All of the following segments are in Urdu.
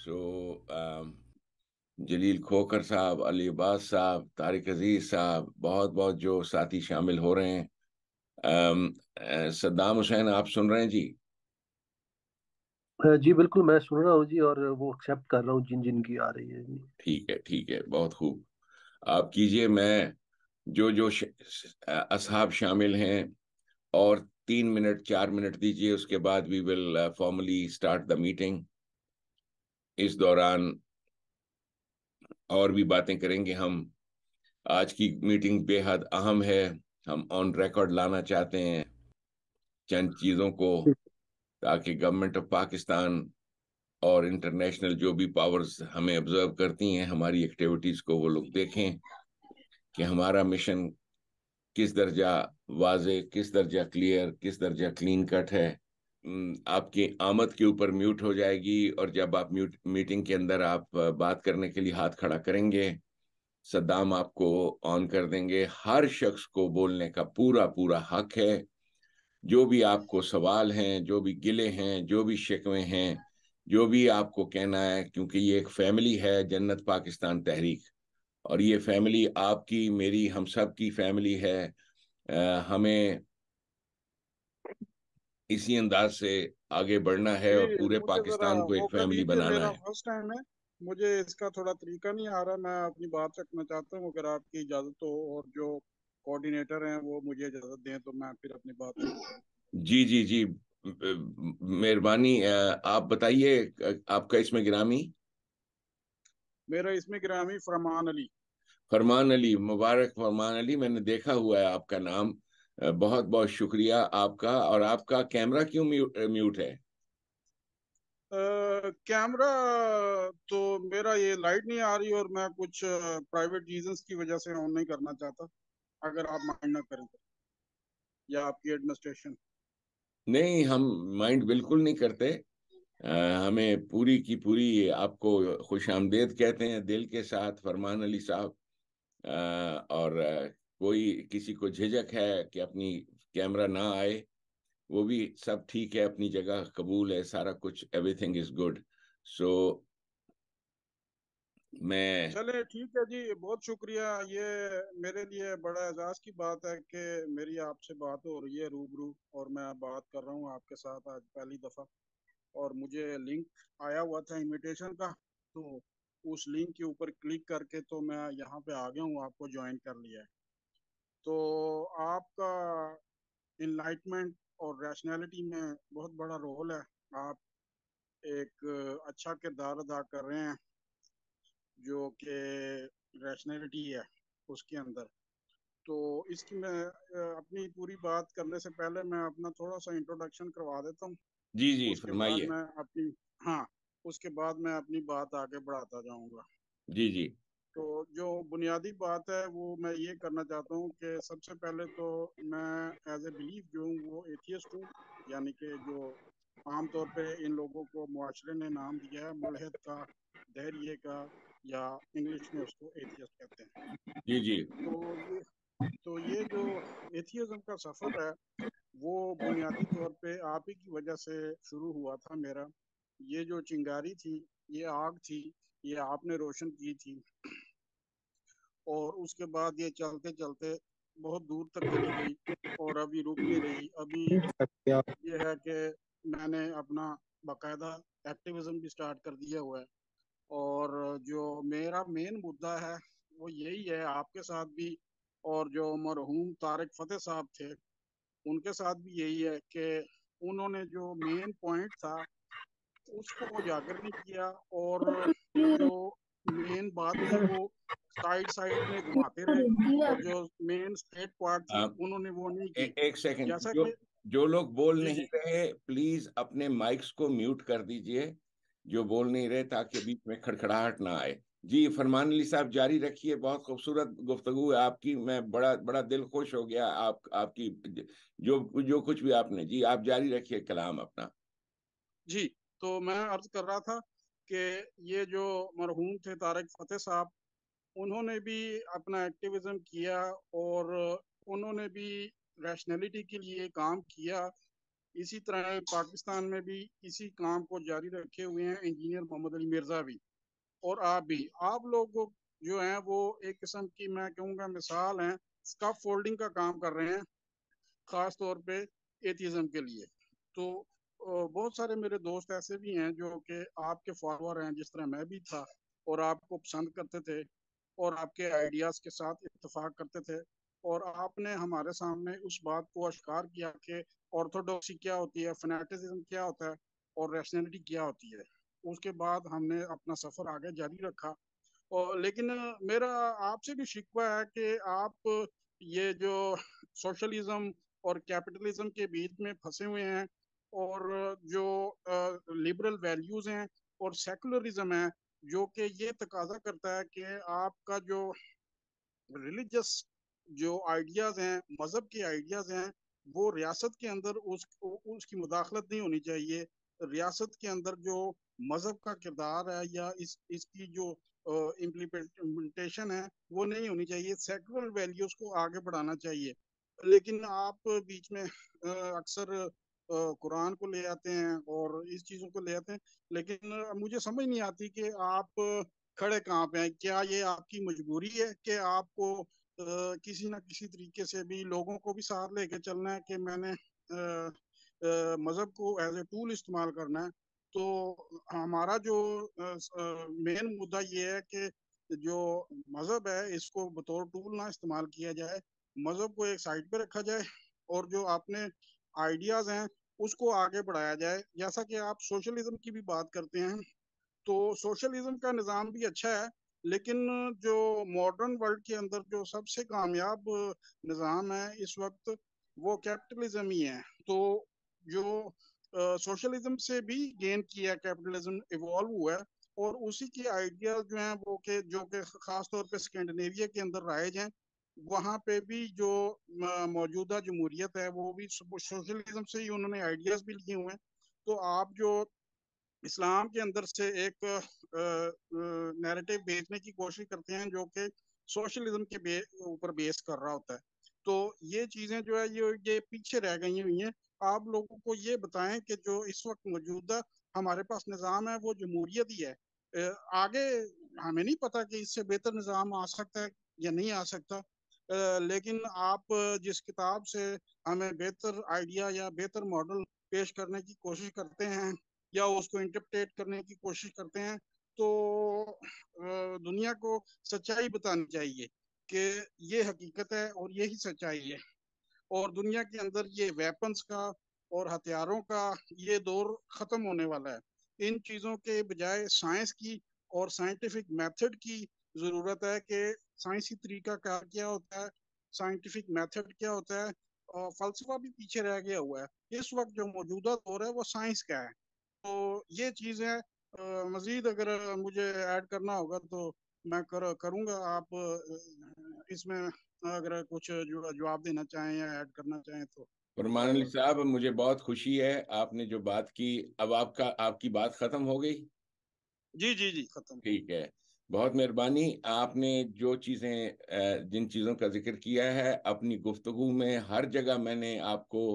سو جلیل کھوکر صاحب، علی عباس صاحب، طارق عزیز صاحب، بہت بہت جو ساتھی شامل ہو رہے ہیں. صدام حسین، آپ سن رہے ہیں جی؟ جی بالکل میں سن رہا ہوں جی، اور وہ ایکسیپٹ کر رہا ہوں جن جن کی آ رہی ہے جی. ٹھیک ہے، ٹھیک ہے، بہت خوب. آپ کیجئے. میں جو اصحاب شامل ہیں، اور 3 منٹ 4 منٹ دیجئے، اس کے بعد وی ول فارملی اسٹارٹ دا میٹنگ. اس دوران اور بھی باتیں کریں گے ہم. آج کی میٹنگ بے حد اہم ہے. ہم آن ریکارڈ لانا چاہتے ہیں چند چیزوں کو، تاکہ گورنمنٹ آف پاکستان اور انٹرنیشنل جو بھی پاورز ہمیں آبزرو کرتی ہیں ہماری ایکٹیویٹیز کو، وہ لوگ دیکھیں کہ ہمارا مشن کس درجہ واضح، کس درجہ کلیئر، کس درجہ کلین کٹ ہے. آپ کی آمد کے اوپر میوٹ ہو جائے گی، اور جب آپ میٹنگ کے اندر آپ بات کرنے کے لیے ہاتھ کھڑا کریں گے، صدام آپ کو آن کر دیں گے. ہر شخص کو بولنے کا پورا پورا حق ہے. جو بھی آپ کو سوال ہیں، جو بھی گلے ہیں، جو بھی شکوے ہیں، جو بھی آپ کو کہنا ہے، کیونکہ یہ ایک فیملی ہے، جنت پاکستان تحریک، اور یہ فیملی آپ کی، میری، ہم سب کی فیملی ہے. ہمیں اسی انداز سے آگے بڑھنا ہے جی اور پورے مجھے ذرا پاکستان کو وہ ایک کر فیملی لیجیے، بنانا میرا ہے. فرسٹ ٹائم ہے، مجھے اس کا تھوڑا طریقہ نہیں آ رہا. میں اپنی بات رکھنا چاہتا ہوں، اگر آپ کی اجازت ہو، اور جو کوآرڈینیٹر ہیں وہ مجھے اجازت دیں تو میں پھر اپنی بات شروع کروں. جی جی جی، مہربانی. آپ بتائیے آپ کا اسم گرامی. میرا اسم گرامی فرمان علی. فرمان علی، مبارک فرمان علی. میں نے دیکھا ہوا ہے آپ کا نام. بہت بہت شکریہ آپ کا. اور آپ کا کیمرہ کیوں میوٹ ہے؟ کیمرہ تو میرا یہ لائٹ نہیں آ رہی، اور میں کچھ پرائیویٹ ریزنز کی وجہ سے آن نہیں کرنا چاہتا، اگر آپ مائنڈ نہ کریں تو، یا آپ کی ایڈمنسٹریشن. نہیں، ہم مائنڈ بالکل نہیں کرتے. ہمیں پوری کی پوری آپ کو خوش آمدید کہتے ہیں دل کے ساتھ، فرمان علی صاحب. اور کوئی کسی کو جھجک ہے کہ اپنی کیمرہ نہ آئے، وہ بھی سب ٹھیک ہے، اپنی جگہ قبول ہے، سارا کچھ، ایوری تھنگ از گڈ. سو میں چلے ٹھیک ہے جی، بہت شکریہ. یہ میرے لیے بڑا اعزاز کی بات ہے کہ میری آپ سے بات ہو رہی ہے روبرو، اور میں بات کر رہا ہوں آپ کے ساتھ آج پہلی دفعہ. اور مجھے لنک آیا ہوا تھا انویٹیشن کا، تو اس لنک کے اوپر کلک کر کے تو میں یہاں پہ آ گیا ہوں، آپ کو جوائن کر لیا ہے. تو آپ کا انلائٹمنٹ اور ریشنلٹی میں بہت بڑا رول ہے. آپ ایک اچھا کردار ادا کر رہے ہیں، جو کہ ریشنلٹی ہے اس کے اندر. تو اس کی میں اپنی پوری بات کرنے سے پہلے میں اپنا تھوڑا سا انٹروڈکشن کروا دیتا ہوں. جی جی اس کے بعد فرمائیے. میں اپنی ہاں اس کے بعد میں اپنی بات آگے بڑھاتا جاؤں گا. جی جی تو جو بنیادی بات ہے وہ میں یہ کرنا چاہتا ہوں کہ سب سے پہلے تو میں ایز اے بلیف جو ہوں وہ ایتھیسٹ ہوں، یعنی کہ جو عام طور پہ ان لوگوں کو معاشرے نے نام دیا ہے ملحد کا، دہریے کا، یا انگلش میں اس کو ایتھیسٹ کہتے ہیں. جی جی تو یہ جو ایتھیزم کا سفر ہے وہ بنیادی طور پہ آپ ہی کی وجہ سے شروع ہوا تھا میرا. یہ جو چنگاری تھی، یہ آگ تھی، یہ آپ نے روشن کی تھی، اور اس کے بعد یہ چلتے چلتے بہت دور تک چلی گئی، اور ابھی رک نہیں رہی. ابھی یہ ہے کہ میں نے اپنا باقاعدہ ایکٹیویزم بھی سٹارٹ کر دیا ہوا ہے. اور جو میرا مین مدعا ہے وہ یہی ہے آپ کے ساتھ بھی، اور جو مرحوم طارق فتح صاحب تھے ان کے ساتھ بھی یہی ہے کہ انہوں نے جو مین پوائنٹ تھا اس کو اجاگر نہیں کیا، اور جو مین بات تھی وہ سائڈ سائڈ میں گھماتے رہے، اور جو مین اسٹیٹ پارٹ تھی انہوں نے وہ نہیں کی. ایک سیکنڈ. جیسا جو کہ جو لوگ بول جی نہیں جی رہے پلیز اپنے مائکس کو میوٹ کر دیجئے، جو بول نہیں رہے، تاکہ بیچ میں کھڑکھڑاہٹ نہ آئے. جی فرمان علی صاحب جاری رکھیے. بہت خوبصورت گفتگو ہے آپ کی. میں بڑا بڑا دل خوش ہو گیا آپ کی جو کچھ بھی آپ نے. جی آپ جاری رکھیے کلام اپنا. جی. تو میں عرض کر رہا تھا کہ یہ جو مرحوم تھے طارق فتح صاحب، انہوں نے بھی اپنا ایکٹیویزم کیا، اور انہوں نے بھی ریشنلٹی کے لیے کام کیا. اسی طرح پاکستان میں بھی اسی کام کو جاری رکھے ہوئے ہیں انجینئر محمد علی مرزا بھی، اور آپ بھی. آپ لوگ جو ہیں وہ ایک قسم کی میں کہوں گا مثال ہیں، اسکاف فولڈنگ کا کام کر رہے ہیں خاص طور پہ ایتھیزم کے لیے. تو بہت سارے میرے دوست ایسے بھی ہیں جو کہ آپ کے فالوور ہیں، جس طرح میں بھی تھا، اور آپ کو پسند کرتے تھے اور آپ کے آئیڈیاز کے ساتھ اتفاق کرتے تھے، اور آپ نے ہمارے سامنے اس بات کو اشکار کیا کہ آرتھوڈاکسی کیا ہوتی ہے، فنیٹزم کیا ہوتا ہے، اور ریشنلٹی کیا ہوتی ہے. اس کے بعد ہم نے اپنا سفر آگے جاری رکھا. لیکن میرا آپ سے بھی شکوہ ہے کہ آپ یہ جو سوشلزم اور کیپٹلزم کے بیچ میں پھنسے ہوئے ہیں، اور جو لبرل ویلیوز ہیں اور سیکولرزم ہے، جو کہ یہ تقاضا کرتا ہے کہ آپ کا جو ریلیجس جو آئیڈیاز ہیں، مذہب کے آئیڈیاز ہیں، وہ ریاست کے اندر اس کی مداخلت نہیں ہونی چاہیے. ریاست کے اندر جو مذہب کا کردار ہے یا اس کی جو امپلیمنٹیشن ہے وہ نہیں ہونی چاہیے. سیکولر ویلیوز کو آگے بڑھانا چاہیے. لیکن آپ بیچ میں اکثر قرآن کو لے آتے ہیں اور اس چیزوں کو لے آتے ہیں، لیکن مجھے سمجھ نہیں آتی کہ آپ کھڑے کہاں پہ ہیں. کیا یہ آپ کی مجبوری ہے کہ آپ کو کسی نہ کسی طریقے سے بھی لوگوں کو بھی ساتھ لے کے چلنا ہے کہ میں نے مذہب کو ایز اے ٹول استعمال کرنا ہے؟ تو ہمارا جو مین مدعا یہ ہے کہ جو مذہب ہے اس کو بطور ٹول نہ استعمال کیا جائے، مذہب کو ایک سائڈ پہ رکھا جائے اور جو اپنے آئیڈیاز ہیں اس کو آگے بڑھایا جائے. جیسا کہ آپ سوشلزم کی بھی بات کرتے ہیں، تو سوشلزم کا نظام بھی اچھا ہے، لیکن جو ماڈرن ورلڈ کے اندر جو سب سے کامیاب نظام ہے اس وقت وہ کیپٹلزم ہی ہے. تو جو سوشلزم سے بھی گین کیا کیپٹلزم ایوالو ہوا ہے، اور اسی کی آئیڈیاز جو ہیں وہ جو کہ خاص طور پہ اسکینڈینیویا کے اندر رائج ہیں، وہاں پہ بھی جو موجودہ جمہوریت ہے وہ بھی سوشلزم سے ہی انہوں نے آئیڈیاز بھی لیے ہوئے ہیں. تو آپ جو اسلام کے اندر سے ایک نیریٹو بیچنے کی کوشش کرتے ہیں جو کہ سوشلزم کے اوپر بیس کر رہا ہوتا ہے، تو یہ چیزیں جو ہے یہ پیچھے رہ گئی ہوئی ہیں. آپ لوگوں کو یہ بتائیں کہ جو اس وقت موجودہ ہمارے پاس نظام ہے وہ جمہوریت ہی ہے. آگے ہمیں نہیں پتا کہ اس سے بہتر نظام آ سکتا ہے یا نہیں آ سکتا، لیکن آپ جس کتاب سے ہمیں بہتر آئیڈیا یا بہتر ماڈل پیش کرنے کی کوشش کرتے ہیں یا اس کو انٹرپریٹ کرنے کی کوشش کرتے ہیں، تو دنیا کو سچائی بتانی چاہیے کہ یہ حقیقت ہے اور یہی سچائی ہے. اور دنیا کے اندر یہ ویپنز کا اور ہتھیاروں کا یہ دور ختم ہونے والا ہے. ان چیزوں کے بجائے سائنس کی اور سائنٹیفک میتھڈ کی ضرورت ہے کہ سائنسی طریقہ کار کیا ہوتا ہے، سائنٹیفک میتھڈ کیا ہوتا ہے. اور فلسفہ بھی پیچھے رہ گیا ہوا ہے. اس وقت جو موجودہ دور ہے وہ سائنس کا ہے. تو یہ چیزیں مزید اگر مجھے ایڈ کرنا ہوگا تو میں کروں گا. آپ اس میں اگر کچھ جواب دینا چاہیں یا ایڈ کرنا چاہیں تو. فرمان علی صاحب، مجھے بہت خوشی ہے آپ نے جو بات کی. اب آپ کی بات ختم ہو گئی؟ جی جی جی ختم. ٹھیک ہے، بہت مہربانی. آپ نے جو چیزیں جن چیزوں کا ذکر کیا ہے اپنی گفتگو میں ہر جگہ میں نے آپ کو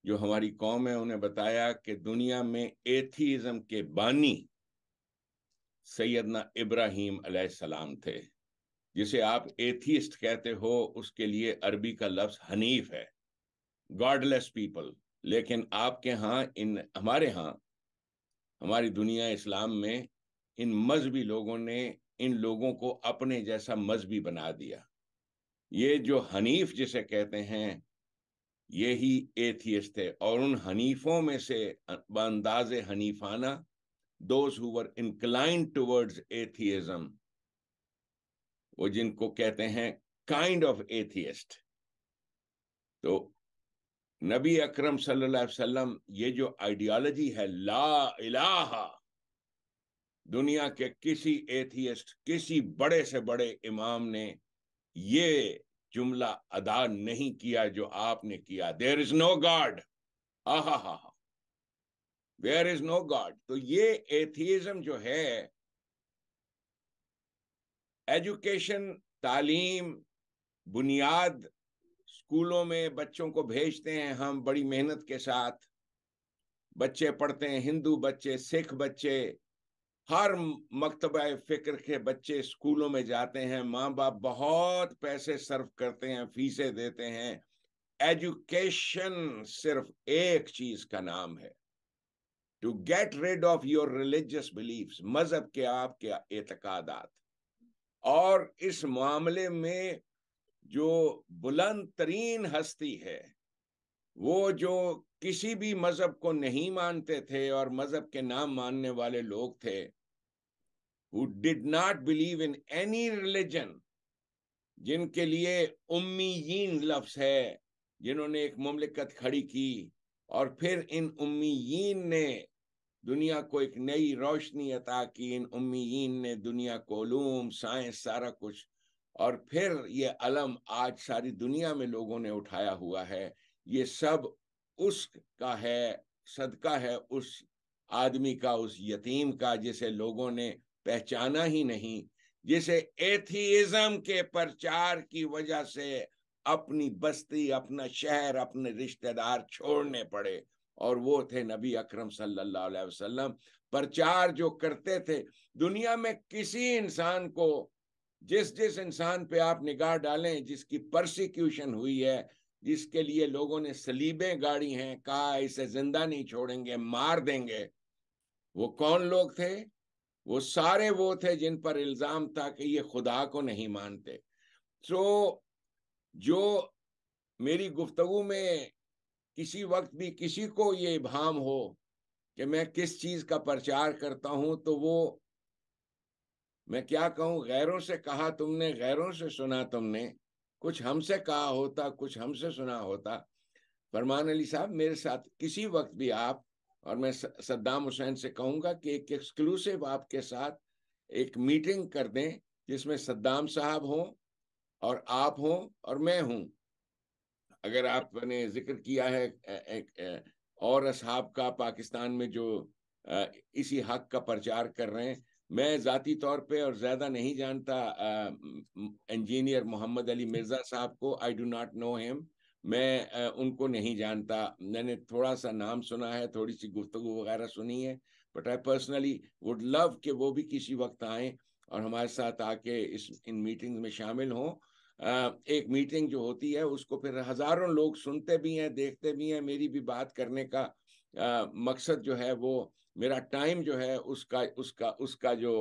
جو ہماری قوم ہے انہیں بتایا کہ دنیا میں ایتھیزم کے بانی سیدنا ابراہیم علیہ السلام تھے. جسے آپ ایتھیسٹ کہتے ہو اس کے لیے عربی کا لفظ حنیف ہے، گاڈ لیس پیپل. لیکن آپ کے ہاں ہمارے ہاں ہماری دنیا اسلام میں ان مذہبی لوگوں نے ان لوگوں کو اپنے جیسا مذہبی بنا دیا. یہ جو حنیف جسے کہتے ہیں یہی ایتھیسٹ تھے، اور ان حنیفوں میں سے بانداز حنیفانہ those who were inclined towards atheism، وہ جن کو کہتے ہیں کائنڈ آف ایتھیسٹ. تو نبی اکرم صلی اللہ علیہ وسلم یہ جو آئیڈیالوجی ہے لا الہ، دنیا کے کسی ایتھیسٹ کسی بڑے سے بڑے امام نے یہ جملہ ادا نہیں کیا جو آپ نے کیا. دیر از نو گاڈ، دیر از نو گاڈ. تو یہ ایتھیزم جو ہے، ایجوکیشن، تعلیم، بنیاد اسکولوں میں بچوں کو بھیجتے ہیں ہم بڑی محنت کے ساتھ، بچے پڑھتے ہیں، ہندو بچے، سکھ بچے، ہر مکتبہ فکر کے بچے اسکولوں میں جاتے ہیں، ماں باپ بہت پیسے صرف کرتے ہیں، فیسیں دیتے ہیں. ایجوکیشن صرف ایک چیز کا نام ہے، to get rid of your religious beliefs, مذہب کے آپ کے اعتقادات. اور اس معاملے میں جو بلند ترین ہستی ہے، وہ جو کسی بھی مذہب کو نہیں مانتے تھے اور مذہب کے نام ماننے والے لوگ تھے، who did not believe in any religion، جن کے لیے امیین لفظ ہے، جنہوں نے ایک مملکت کھڑی کی، اور پھر ان امیین نے دنیا کو ایک نئی روشنی عطا کی، ان امیین نے دنیا کو علوم، سائنس، سارا کچھ، اور پھر یہ علم آج ساری دنیا میں لوگوں نے اٹھایا ہوا ہے. یہ سب اس کا ہے، صدقہ ہے اس آدمی کا، اس یتیم کا، جسے لوگوں نے پہچانا ہی نہیں، جسے ایتھیزم کے پرچار کی وجہ سے اپنی بستی، اپنا شہر، اپنے رشتہ دار چھوڑنے پڑے، اور وہ تھے نبی اکرم صلی اللہ علیہ وسلم. پرچار جو کرتے تھے دنیا میں، کسی انسان کو، جس انسان پہ آپ نگاہ ڈالیں جس کی پرسیکیوشن ہوئی ہے، جس کے لیے لوگوں نے صلیبیں گاڑی ہیں، کہا اسے زندہ نہیں چھوڑیں گے، مار دیں گے، وہ کون لوگ تھے؟ وہ سارے وہ تھے جن پر الزام تھا کہ یہ خدا کو نہیں مانتے. سو جو میری گفتگو میں کسی وقت بھی کسی کو یہ ابہام ہو کہ میں کس چیز کا پرچار کرتا ہوں، تو وہ، میں کیا کہوں، غیروں سے کہا تم نے، غیروں سے سنا تم نے، کچھ ہم سے کہا ہوتا، کچھ ہم سے سنا ہوتا. فرمان علی صاحب، میرے ساتھ کسی وقت بھی آپ، اور میں صدام حسین سے کہوں گا کہ ایک ایکسکلوسیو آپ کے ساتھ ایک میٹنگ کر دیں، جس میں صدام صاحب ہوں اور آپ ہوں اور میں ہوں. اگر آپ نے ذکر کیا ہے اور اصحاب کا پاکستان میں جو اسی حق کا پرچار کر رہے ہیں، میں ذاتی طور پہ اور زیادہ نہیں جانتا انجینئر محمد علی مرزا صاحب کو. I do not know him. میں ان کو نہیں جانتا، میں نے تھوڑا سا نام سنا ہے، تھوڑی سی گفتگو وغیرہ سنی ہے، but I personally would love کہ وہ بھی کسی وقت آئیں اور ہمارے ساتھ آ کے ان میٹنگ میں شامل ہوں. ایک میٹنگ جو ہوتی ہے اس کو پھر ہزاروں لوگ سنتے بھی ہیں، دیکھتے بھی ہیں. میری بھی بات کرنے کا مقصد جو ہے، وہ میرا ٹائم جو ہے، اس کا جو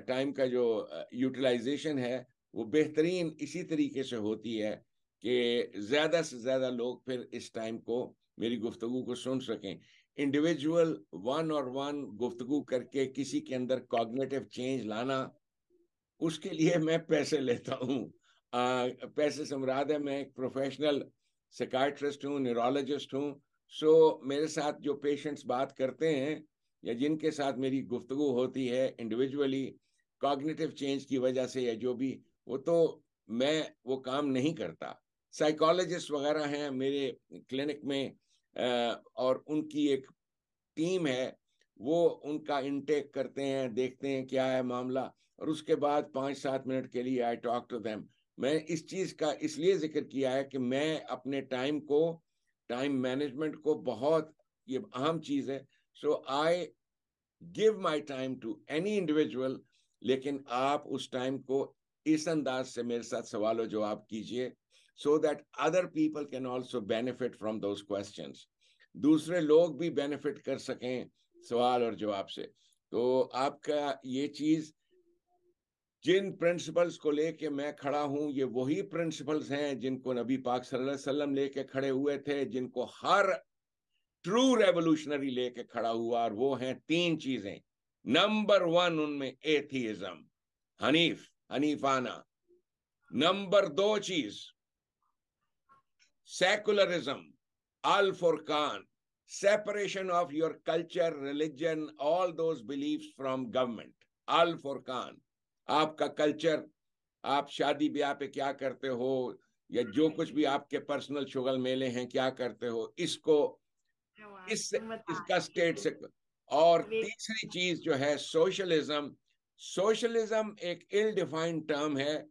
ٹائم کا جو یوٹیلائزیشن ہے، وہ بہترین اسی طریقے سے ہوتی ہے کہ زیادہ سے زیادہ لوگ پھر اس ٹائم کو، میری گفتگو کو سن سکیں. انڈیویجول ون اور ون گفتگو کر کے کسی کے اندر کوگنیٹو چینج لانا، اس کے لیے میں پیسے لیتا ہوں. پیسے سے مراد ہے میں ایک پروفیشنل سیکائٹرسٹ ہوں، نیورولوجسٹ ہوں. سو میرے ساتھ جو پیشنٹس بات کرتے ہیں یا جن کے ساتھ میری گفتگو ہوتی ہے انڈیویجولی، کوگنیٹو چینج کی وجہ سے یا جو بھی، وہ تو میں وہ کام نہیں کرتا. سائیکالوجسٹ وغیرہ ہیں میرے کلینک میں، اور ان کی ایک ٹیم ہے، وہ ان کا انٹیک کرتے ہیں، دیکھتے ہیں کیا ہے معاملہ، اور اس کے بعد 5-7 منٹ کے لیے آئی ٹاک ٹو دیم. میں اس چیز کا اس لیے ذکر کیا ہے کہ میں اپنے ٹائم مینجمنٹ کو بہت، یہ اہم چیز ہے. So I give my time to any individual, لیکن آپ اس ٹائم کو اس انداز سے میرے ساتھ سوال و جواب کیجئے، so that other people can also benefit from those questions, دوسرے لوگ بھی بینیفٹ کر سکیں سوال اور جواب سے. تو آپ کا یہ چیز، جن پرنسپلز کو لے کے میں کھڑا ہوں، یہ وہی پرنسپلز ہیں جن کو نبی پاک صلی اللہ علیہ وسلم لے کے کھڑے ہوئے تھے، جن کو ہر ٹرو ریولوشنری لے کے کھڑا ہوا، اور وہ ہیں 3 چیزیں. نمبر 1 ان میں ایتھیزم، حنیفانہ. نمبر 2 چیز سیکولرزم، الفرقان، separation of your culture, religion, all those beliefs from government. الفرقان، آپ کا کلچر، آپ شادی بیاہ پہ کیا کرتے ہو، یا جو کچھ بھی آپ کے پرسنل شغل میلے ہیں کیا کرتے ہو، اس کو اس کا سٹیٹ سے. اور تیسری چیز جو ہے سوشلزم. سوشلزم ایک ill defined ٹرم ہے.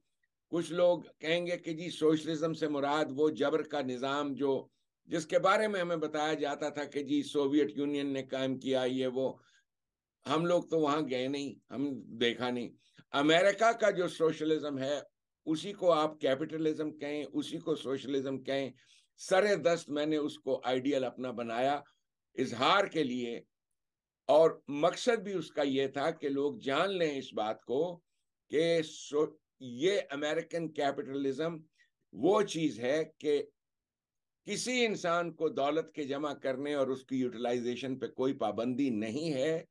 کچھ لوگ کہیں گے کہ جی سوشلزم سے مراد وہ جبر کا نظام جو جس کے بارے میں ہمیں بتایا جاتا تھا کہ جی سوویت یونین نے قائم کیا یہ وہ. ہم لوگ تو وہاں گئے نہیں, ہم دیکھا نہیں. امریکہ کا جو سوشلزم ہے اسی کو آپ کیپٹلزم کہیں, اسی کو سوشلزم کہیں. سر دست میں نے اس کو آئیڈیل اپنا بنایا اظہار کے لیے, اور مقصد بھی اس کا یہ تھا کہ لوگ جان لیں اس بات کو کہ یہ امریکن کیپٹلزم وہ چیز ہے کہ کسی انسان کو دولت کے جمع کرنے اور اس کی یوٹیلائزیشن پہ کوئی پابندی نہیں ہے,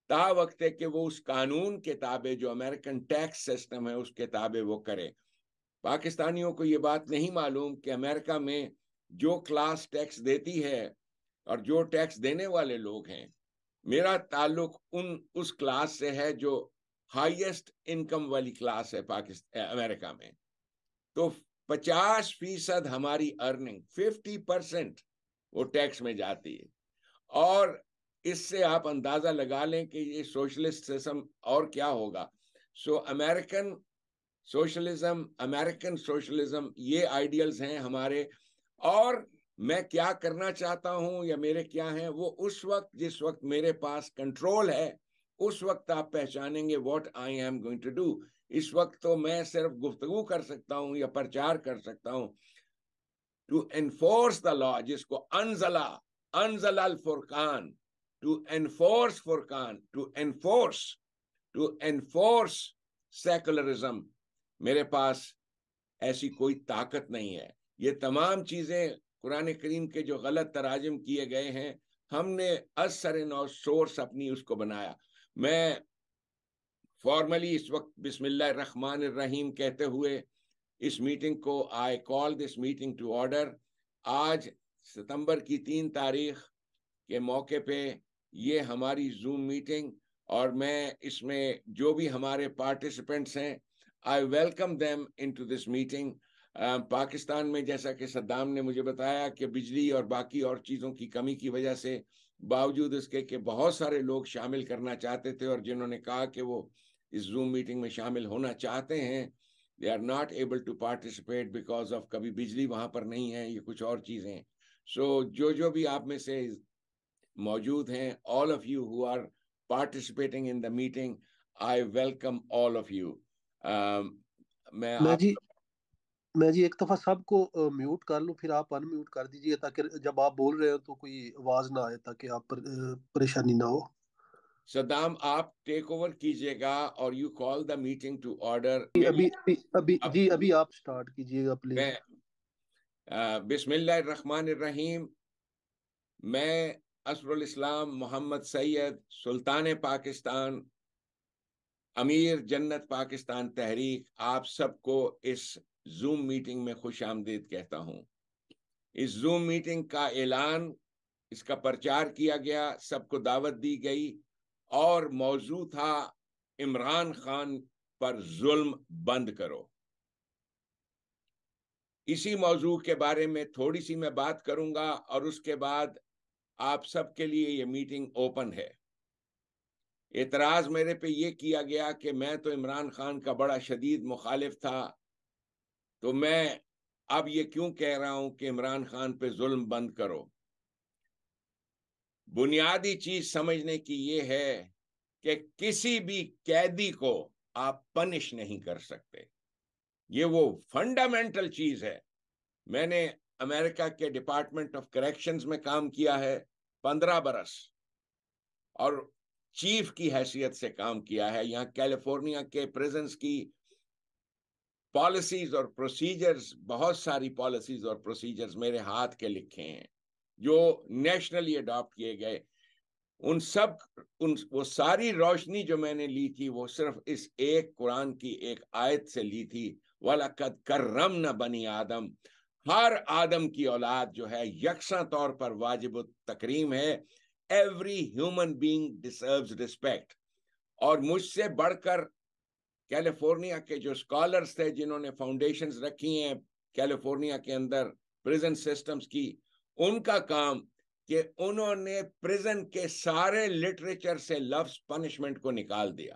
تا وقت ہے کہ وہ اس قانون کے تابع جو امریکن ٹیکس سسٹم ہے اس کے تابع وہ کرے. پاکستانیوں کو یہ بات نہیں معلوم کہ امریکہ میں جو کلاس ٹیکس دیتی ہے اور جو ٹیکس دینے والے لوگ ہیں, میرا تعلق اس کلاس سے ہے جو ہائیسٹ انکم والی کلاس ہے امریکہ میں. تو 50% ہماری ارننگ 50% وہ ٹیکس میں جاتی ہے, اور اس سے آپ اندازہ لگا لیں کہ یہ سوشلسٹ سسٹم اور کیا ہوگا. سو امریکن سوشلزم یہ آئیڈیلز ہیں ہمارے. اور میں کیا کرنا چاہتا ہوں یا میرے کیا ہیں, وہ اس وقت جس وقت میرے پاس کنٹرول ہے اس وقت آپ پہچانیں گے what I am going to do. اس وقت تو میں صرف گفتگو کر سکتا ہوں یا پرچار کر سکتا ہوں. to enforce the law, جس کو انزل الفرقان, to enforce Furqan, to enforce secularism, میرے پاس ایسی کوئی طاقت نہیں ہے. یہ تمام چیزیں قرآن کریم کے جو غلط تراجم کیے گئے ہیں, ہم نے اثر نو سورس اپنی اس کو بنایا. میں فارملی اس وقت بسم اللہ الرحمن الرحیم کہتے ہوئے اس میٹنگ کو I call this meeting to order. آج ستمبر کی 3 تاریخ کے موقع پہ یہ ہماری زوم میٹنگ, اور میں اس میں جو بھی ہمارے پارٹیسپینٹس ہیں I welcome them into this meeting. Pakistan میں جیسا کہ صدام نے مجھے بتایا کہ بجلی اور باقی اور چیزوں کی کمی کی وجہ سے باوجود اس کے کہ بہت سارے لوگ شامل کرنا چاہتے تھے, اور جنہوں نے کہا کہ وہ اس زوم میٹنگ میں شامل ہونا چاہتے ہیں, they are not able to participate because of کبھی بجلی وہاں پر نہیں ہے, یہ کچھ اور چیزیں. سو جو بھی آپ میں سے موجود ہیں, all of you who are participating in the meeting, I welcome all of you. میں جی ایک دفعہ سب کو میوٹ کر لوں, پھر آپ ان میوٹ کر دیجیے تاکہ جب آپ بول رہے ہو تو کوئی آواز نہ آئے, تاکہ آپ پر پریشانی نہ ہو. صدام آپ ٹیک اوور کیجئے گا اور you call the meeting to order. ابھی آپ سٹارٹ کیجئے گا پلیز. بسم اللہ الرحمن الرحیم. میں اسر الاسلام محمد سید سلطان پاکستان, امیر جنت پاکستان تحریک, آپ سب کو اس زوم میٹنگ میں خوش آمدید کہتا ہوں. اس زوم میٹنگ کا اعلان, اس کا پرچار کیا گیا, سب کو دعوت دی گئی, اور موضوع تھا عمران خان پر ظلم بند کرو. اسی موضوع کے بارے میں تھوڑی سی میں بات کروں گا, اور اس کے بعد آپ سب کے لیے یہ میٹنگ اوپن ہے. اعتراض میرے پہ یہ کیا گیا کہ میں تو عمران خان کا بڑا شدید مخالف تھا, تو میں اب یہ کیوں کہہ رہا ہوں کہ عمران خان پہ ظلم بند کرو. بنیادی چیز سمجھنے کی یہ ہے کہ کسی بھی قیدی کو آپ پنش نہیں کر سکتے. یہ وہ فنڈامنٹل چیز ہے. میں نے امریکہ کے ڈپارٹمنٹ آف کریکشنز میں کام کیا ہے 15 برس, اور چیف کی حیثیت سے کام کیا ہے. یہاں کیلیفورنیا کے پریزنز کی پالیسیز اور پروسیجرز, بہت ساری پالیسیز اور پروسیجرز میرے ہاتھ کے لکھے ہیں جو نیشنلی اڈاپٹ کیے گئے. وہ ساری روشنی جو میں نے لی تھی وہ صرف اس ایک قرآن کی ایک آیت سے لی تھی, وَلَقَدْ كَرَّمْنَا بَنِي آدم. ہر آدم کی اولاد جو ہے یکساں طور پر واجب التکریم ہے. Every human being deserves respect. اور مجھ سے بڑھ کر کیلیفورنیا کے جو اسکالرز تھے جنہوں نے فاؤنڈیشنز رکھی ہیں کیلیفورنیا کے اندر پریزن سسٹمز کی, ان کا کام کہ انہوں نے پریزن کے سارے لٹریچر سے لفظ پنشمنٹ کو نکال دیا.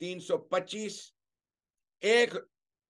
325.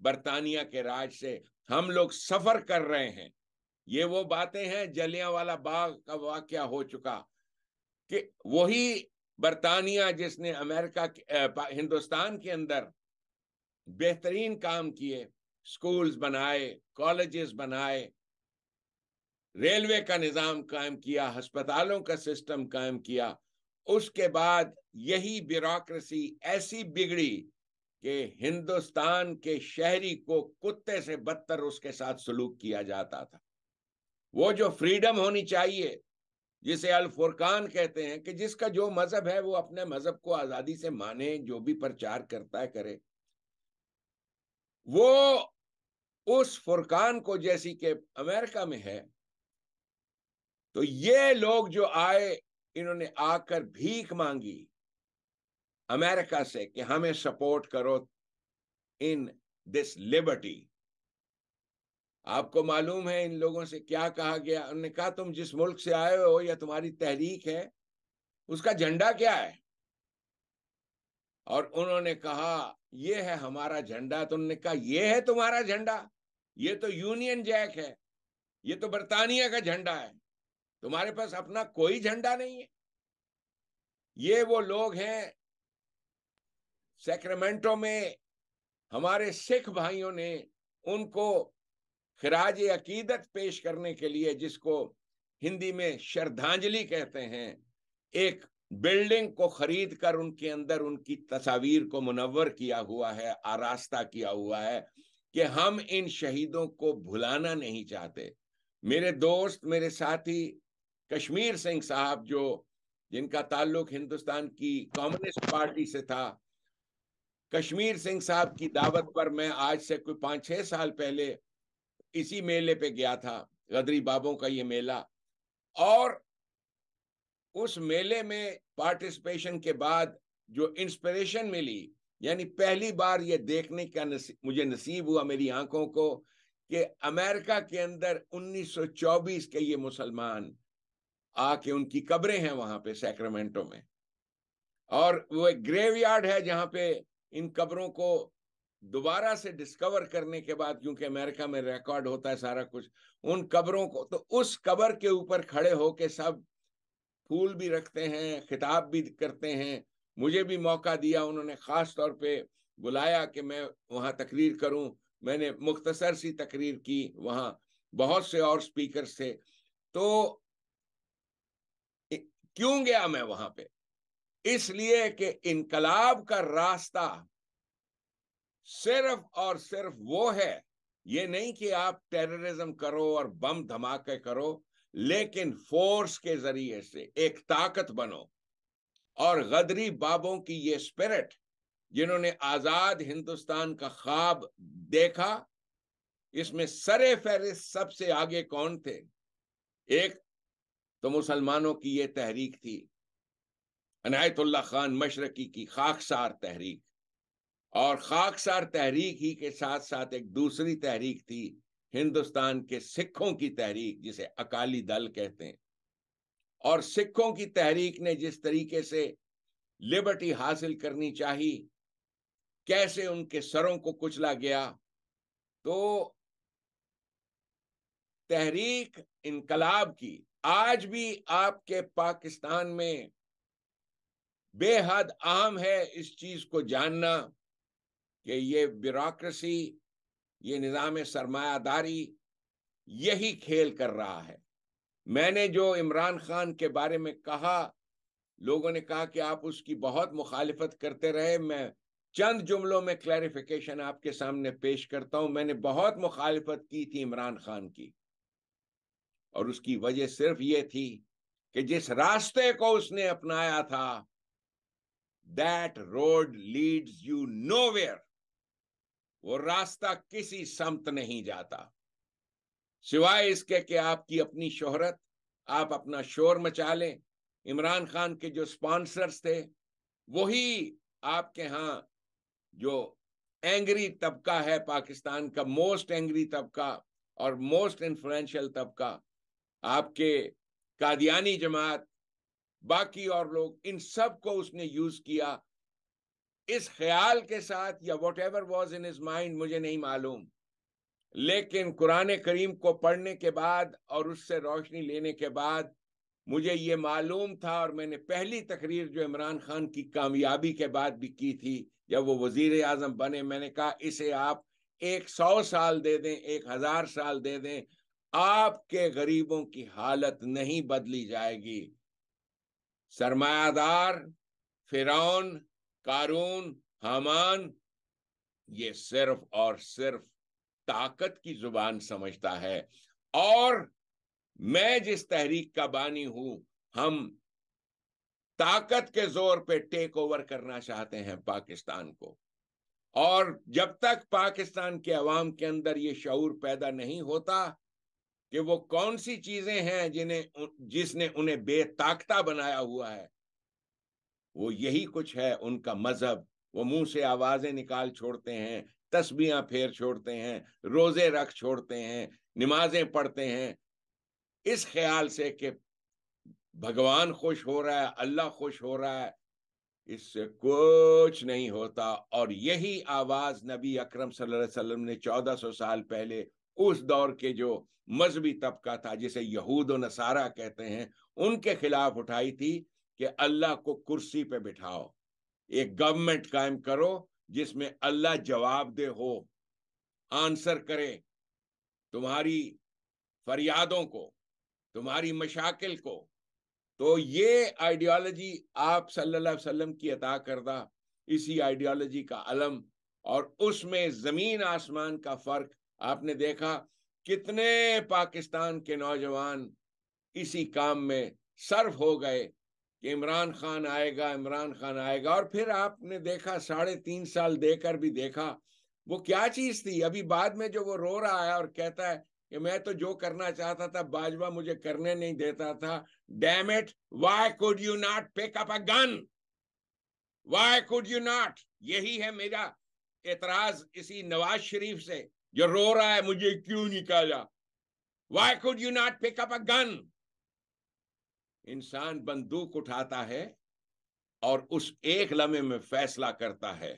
برطانیہ کے راج سے ہم لوگ سفر کر رہے ہیں. یہ وہ باتیں ہیں جلیانوالہ باغ کا واقعہ ہو چکا کہ وہی برطانیہ جس نے ہندوستان کے اندر بہترین کام کیے، سکولز بنائے، کالجز بنائے، ریلوے کا نظام قائم کیا، ہسپتالوں کا سسٹم قائم کیا، اس کے بعد یہی بیوروکریسی ایسی بگڑی کہ ہندوستان کے شہری کو کتے سے بدتر اس کے ساتھ سلوک کیا جاتا تھا. وہ جو فریڈم ہونی چاہیے جسے الفرقان کہتے ہیں کہ جس کا جو مذہب ہے وہ اپنے مذہب کو آزادی سے مانے، جو بھی پرچار کرتا ہے کرے، وہ اس فرقان کو جیسی کہ امریکہ میں ہے. تو یہ لوگ جو آئے انہوں نے آ کر بھیک مانگی امریکہ سے کہ ہمیں سپورٹ کرو ان دس لبرٹی. آپ کو معلوم ہے ان لوگوں سے کیا کہا گیا؟ انہوں نے کہا تم جس ملک سے آئے ہو یا تمہاری تحریک ہے اس کا جھنڈا کیا ہے؟ اور انہوں نے کہا یہ ہے ہمارا جھنڈا. تو انہوں نے کہا یہ ہے تمہارا جھنڈا؟ یہ تو یونین جیک ہے، یہ تو برطانیہ کا جھنڈا ہے، تمہارے پاس اپنا کوئی جھنڈا نہیں ہے. یہ وہ لوگ ہیں. سیکرمنٹو میں ہمارے سکھ بھائیوں نے ان کو خراج عقیدت پیش کرنے کے لیے، جس کو ہندی میں شردھانجلی کہتے ہیں، ایک بلڈنگ کو خرید کر ان کے اندر ان کی تصاویر کو منور کیا ہوا ہے، آراستہ کیا ہوا ہے کہ ہم ان شہیدوں کو بھلانا نہیں چاہتے. میرے دوست، میرے ساتھی کشمیر سنگھ صاحب جن کا تعلق ہندوستان کی کمیونسٹ پارٹی سے تھا، کشمیر سنگھ صاحب کی دعوت پر میں آج سے کوئی 5-6 سال پہلے اسی میلے پہ گیا تھا، غدری بابوں کا یہ میلہ. اور اس میلے میں پارٹیسپیشن کے بعد جو انسپریشن ملی، یعنی پہلی بار یہ دیکھنے کا مجھے نصیب ہوا میری آنکھوں کو کہ امریکہ کے اندر 1924 کے یہ مسلمان آ کے ان کی قبریں ہیں وہاں پہ سیکرمنٹو میں، اور وہ ایک گریو یارڈ ہے جہاں پہ ان قبروں کو دوبارہ سے ڈسکور کرنے کے بعد، کیونکہ امریکہ میں ریکارڈ ہوتا ہے سارا کچھ، ان قبروں کو، تو اس قبر کے اوپر کھڑے ہو کے سب پھول بھی رکھتے ہیں، خطاب بھی کرتے ہیں. مجھے بھی موقع دیا، انہوں نے خاص طور پہ بلایا کہ میں وہاں تقریر کروں. میں نے مختصر سی تقریر کی، وہاں بہت سے اور سپیکرز تھے. تو کیوں گیا میں وہاں پہ؟ اس لیے کہ انقلاب کا راستہ صرف اور صرف وہ ہے، یہ نہیں کہ آپ ٹیررزم کرو اور بم دھماکے کرو، لیکن فورس کے ذریعے سے ایک طاقت بنو. اور غدری بابوں کی یہ اسپرٹ، جنہوں نے آزاد ہندوستان کا خواب دیکھا، اس میں سرے فہرست سب سے آگے کون تھے؟ ایک تو مسلمانوں کی یہ تحریک تھی، عنایت اللہ خان مشرقی کی خاکسار تحریک، اور خاکسار تحریک ہی کے ساتھ ساتھ ایک دوسری تحریک تھی ہندوستان کے سکھوں کی تحریک، جسے اکالی دل کہتے ہیں. اور سکھوں کی تحریک نے جس طریقے سے لبرٹی حاصل کرنی چاہی، کیسے ان کے سروں کو کچلا گیا. تو تحریک انقلاب کی آج بھی آپ کے پاکستان میں بے حد عام ہے اس چیز کو جاننا کہ یہ بیوروکریسی، یہ نظام سرمایہ داری یہی کھیل کر رہا ہے. میں نے جو عمران خان کے بارے میں کہا، لوگوں نے کہا کہ آپ اس کی بہت مخالفت کرتے رہے. میں چند جملوں میں کلیریفیکیشن آپ کے سامنے پیش کرتا ہوں. میں نے بہت مخالفت کی تھی عمران خان کی، اور اس کی وجہ صرف یہ تھی کہ جس راستے کو اس نے اپنایا تھا، that road leads you nowhere. وہ راستہ کسی سمت نہیں جاتا سوائے اس کے کہ آپ کی اپنی شہرت، آپ اپنا شور مچا لیں. عمران خان کے جو سپانسرز تھے وہی آپ کے ہاں جو اینگری طبقہ ہے پاکستان کا، موسٹ اینگری طبقہ اور موسٹ انفلوئنشل طبقہ، آپ کے قادیانی جماعت، باقی اور لوگ، ان سب کو اس نے یوز کیا اس خیال کے ساتھ یا what ever was in his mind مجھے نہیں معلوم، لیکن قرآن کریم کو پڑھنے کے بعد اور اس سے روشنی لینے کے بعد مجھے یہ معلوم تھا، اور میں نے پہلی تقریر جو عمران خان کی کامیابی کے بعد بھی کی تھی جب وہ وزیر اعظم بنے، میں نے کہا اسے آپ 100 سال دے دیں، 1000 سال دے دیں، آپ کے غریبوں کی حالت نہیں بدلی جائے گی۔ سرمایہ دار، فرعون، قارون، حامان، یہ صرف اور صرف طاقت کی زبان سمجھتا ہے، اور میں جس تحریک کا بانی ہوں، ہم طاقت کے زور پہ ٹیک اوور کرنا چاہتے ہیں پاکستان کو، اور جب تک پاکستان کے عوام کے اندر یہ شعور پیدا نہیں ہوتا کہ وہ کون سی چیزیں ہیں جس نے انہیں بے طاقتہ بنایا ہوا ہے، وہ یہی کچھ ہے ان کا مذہب۔ وہ منہ سے آوازیں نکال چھوڑتے ہیں، تسبیحاں پھیر چھوڑتے ہیں، روزے رکھ چھوڑتے ہیں، نمازیں پڑھتے ہیں، اس خیال سے کہ بھگوان خوش ہو رہا ہے، اللہ خوش ہو رہا ہے۔ اس سے کچھ نہیں ہوتا، اور یہی آواز نبی اکرم صلی اللہ علیہ وسلم نے 1400 سال پہلے اس دور کے جو مذہبی طبقہ تھا جسے یہود و نصارہ کہتے ہیں، ان کے خلاف اٹھائی تھی کہ اللہ کو کرسی پہ بٹھاؤ، ایک گورنمنٹ قائم کرو جس میں اللہ جواب دہ ہو، آنسر کرے تمہاری فریادوں کو، تمہاری مشاکل کو۔ تو یہ آئیڈیالوجی آپ صلی اللہ علیہ وسلم کی عطا کردہ اسی آئیڈیالوجی کا علم، اور اس میں زمین آسمان کا فرق آپ نے دیکھا، کتنے پاکستان کے نوجوان اسی کام میں صرف ہو گئے کہ عمران خان آئے گا، عمران خان آئے گا، اور پھر آپ نے دیکھا 3.5 سال دے کر بھی دیکھا وہ کیا چیز تھی۔ ابھی بعد میں جو وہ رو رہا ہے اور کہتا ہے کہ میں تو جو کرنا چاہتا تھا باجوہ مجھے کرنے نہیں دیتا تھا، damn it why could you not pick up a gun, why could you not، یہی ہے میرا اعتراض اسی نواز شریف سے جو رو رہا ہے مجھے کیوں نکالا، why could you not pick up a gun۔ انسان بندوق اٹھاتا ہے اور اس ایک لمحے میں فیصلہ کرتا ہے۔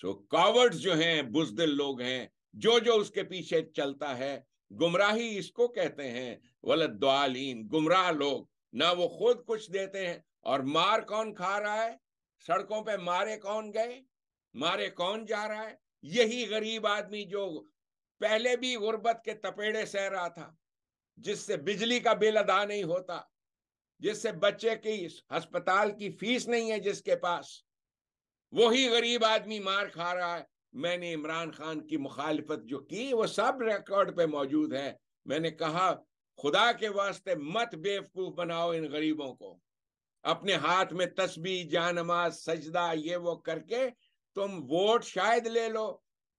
سو کاورڈز جو ہیں، بزدل لوگ ہیں، جو اس کے پیچھے چلتا ہے، گمراہی اس کو کہتے ہیں، ولدالین، گمراہ لوگ، نہ وہ خود کچھ دیتے ہیں، اور مار کون کھا رہا ہے، سڑکوں پہ مارے کون گئے، مارے کون جا رہا ہے، یہی غریب آدمی جو پہلے بھی غربت کے تپیڑے سہ رہا تھا، جس سے بجلی کا بل ادا نہیں ہوتا، جس سے بچے کی ہسپتال کی فیس نہیں ہے جس کے پاس، وہی غریب آدمی مار کھا رہا ہے۔ میں نے عمران خان کی مخالفت جو کی وہ سب ریکارڈ پہ موجود ہے۔ میں نے کہا خدا کے واسطے مت بیوقوف بناؤ ان غریبوں کو، اپنے ہاتھ میں تسبیح، جانماز، سجدہ، یہ وہ کر کے تم ووٹ شاید لے لو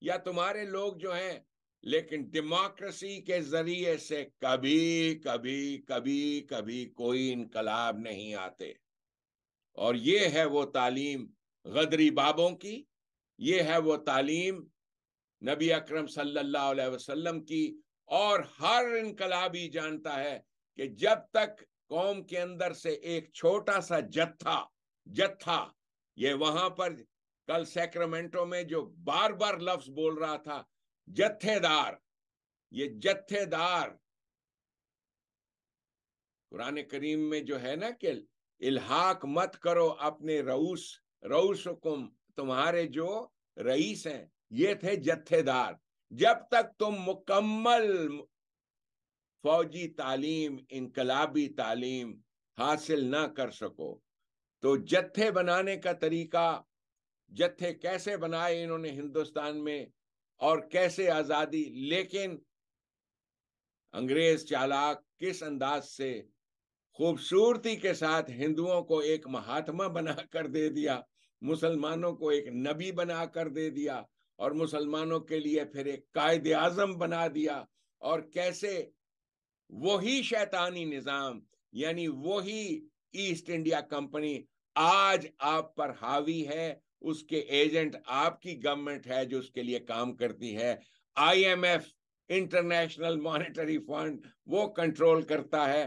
یا تمہارے لوگ جو ہیں، لیکن ڈیموکریسی کے ذریعے سے کبھی کبھی کبھی کبھی کوئی انقلاب نہیں آتے۔ اور یہ ہے وہ تعلیم غدری بابوں کی، یہ ہے وہ تعلیم نبی اکرم صلی اللہ علیہ وسلم کی، اور ہر انقلابی جانتا ہے کہ جب تک قوم کے اندر سے ایک چھوٹا سا جتھا، یہ وہاں پر کل سیکرامنٹو میں جو بار بار لفظ بول رہا تھا، جتھے دار، یہ جتھے دار قرآن کریم میں جو ہے نا کہ الحاق مت کرو اپنے رؤوسکم، تمہارے جو رئیس ہیں یہ تھے جتھے دار۔ جب تک تم مکمل فوجی تعلیم، انقلابی تعلیم حاصل نہ کر سکو، تو جتھے بنانے کا طریقہ، جتھے کیسے بنائے انہوں نے ہندوستان میں اور کیسے آزادی، لیکن انگریز چالاک کس انداز سے خوبصورتی کے ساتھ ہندوؤں کو ایک مہاتما بنا کر دے دیا، مسلمانوں کو ایک نبی بنا کر دے دیا، اور مسلمانوں کے لیے پھر ایک قائد اعظم بنا دیا، اور کیسے وہی شیطانی نظام، یعنی وہی ایسٹ انڈیا کمپنی آج آپ پر حاوی ہے، اس کے ایجنٹ آپ کی گورنمنٹ ہے جو اس کے لیے کام کرتی ہے، IMF، انٹرنیشنل مانیٹری فنڈ، وہ کنٹرول کرتا ہے۔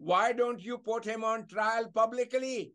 Why don't you put him on trial publicly?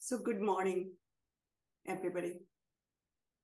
So good morning, everybody.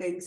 Thanks.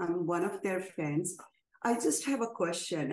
I'm one of their friends. I just have a question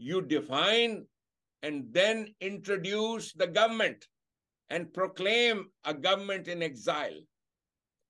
you define and then introduce the government and proclaim a government in exile.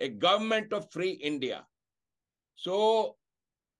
a government of free India. So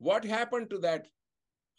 what happened to that?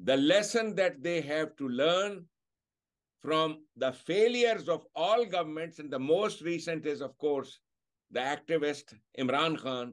The lesson that they have to learn from the failures of all governments, and the most recent is of course the activist Imran Khan.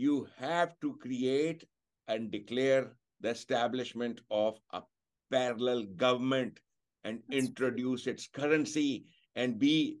you have to create and declare the establishment of a parallel government and introduce its currency and be.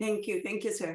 Thank you, sir.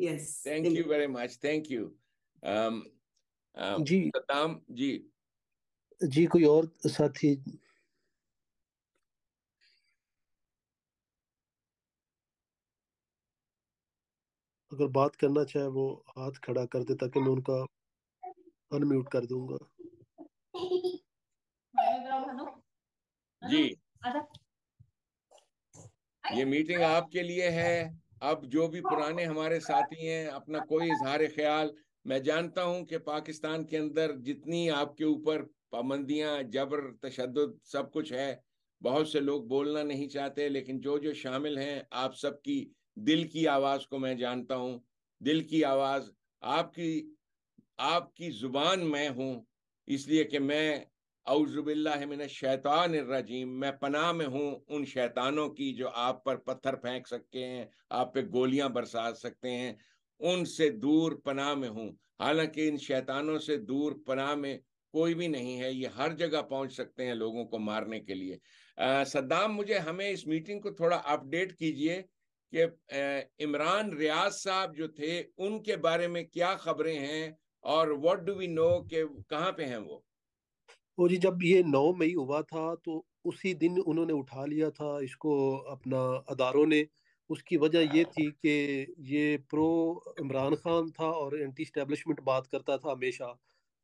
Yes. Thank you very much. Thank you. جی صدام جی جی کوئی اور ساتھی؟ اگر بات کرنا چاہے وہ ہاتھ کھڑا کر دے تاکہ میں ان کا انمیوٹ کر دوں گا. جی یہ میٹنگ آپ کے لیے ہے. اب جو بھی پرانے ہمارے ساتھی ہیں اپنا کوئی اظہار خیال، میں جانتا ہوں کہ پاکستان کے اندر جتنی آپ کے اوپر پابندیاں، جبر، تشدد سب کچھ ہے، بہت سے لوگ بولنا نہیں چاہتے، لیکن جو شامل ہیں آپ سب کی دل کی آواز کو میں جانتا ہوں. دل کی آواز آپ کی زبان میں ہوں، اس لیے کہ میں اعوذ باللہ من الشیطان الرجیم، میں پناہ میں ہوں ان شیطانوں کی جو آپ پر پتھر پھینک سکتے ہیں، آپ پہ گولیاں برسا سکتے ہیں، ان سے دور پناہ میں ہوں. حالانکہ ان شیطانوں سے دور پناہ میں کوئی بھی نہیں ہے، یہ ہر جگہ پہنچ سکتے ہیں لوگوں کو مارنے کے لیے. صدام، مجھے ہمیں اس میٹنگ کو تھوڑا اپ ڈیٹ کیجئے کہ عمران ریاض صاحب جو تھے ان کے بارے میں کیا خبریں ہیں، اور واٹ ڈو وی نو کہ کہاں پہ ہیں وہ؟ وہ جی جب یہ 9 مئی ہوا تھا تو اسی دن انہوں نے اٹھا لیا تھا اس کو اپنا اداروں نے. اس کی وجہ یہ تھی کہ یہ پرو عمران خان تھا اور اینٹی اسٹیبلشمنٹ بات کرتا تھا ہمیشہ.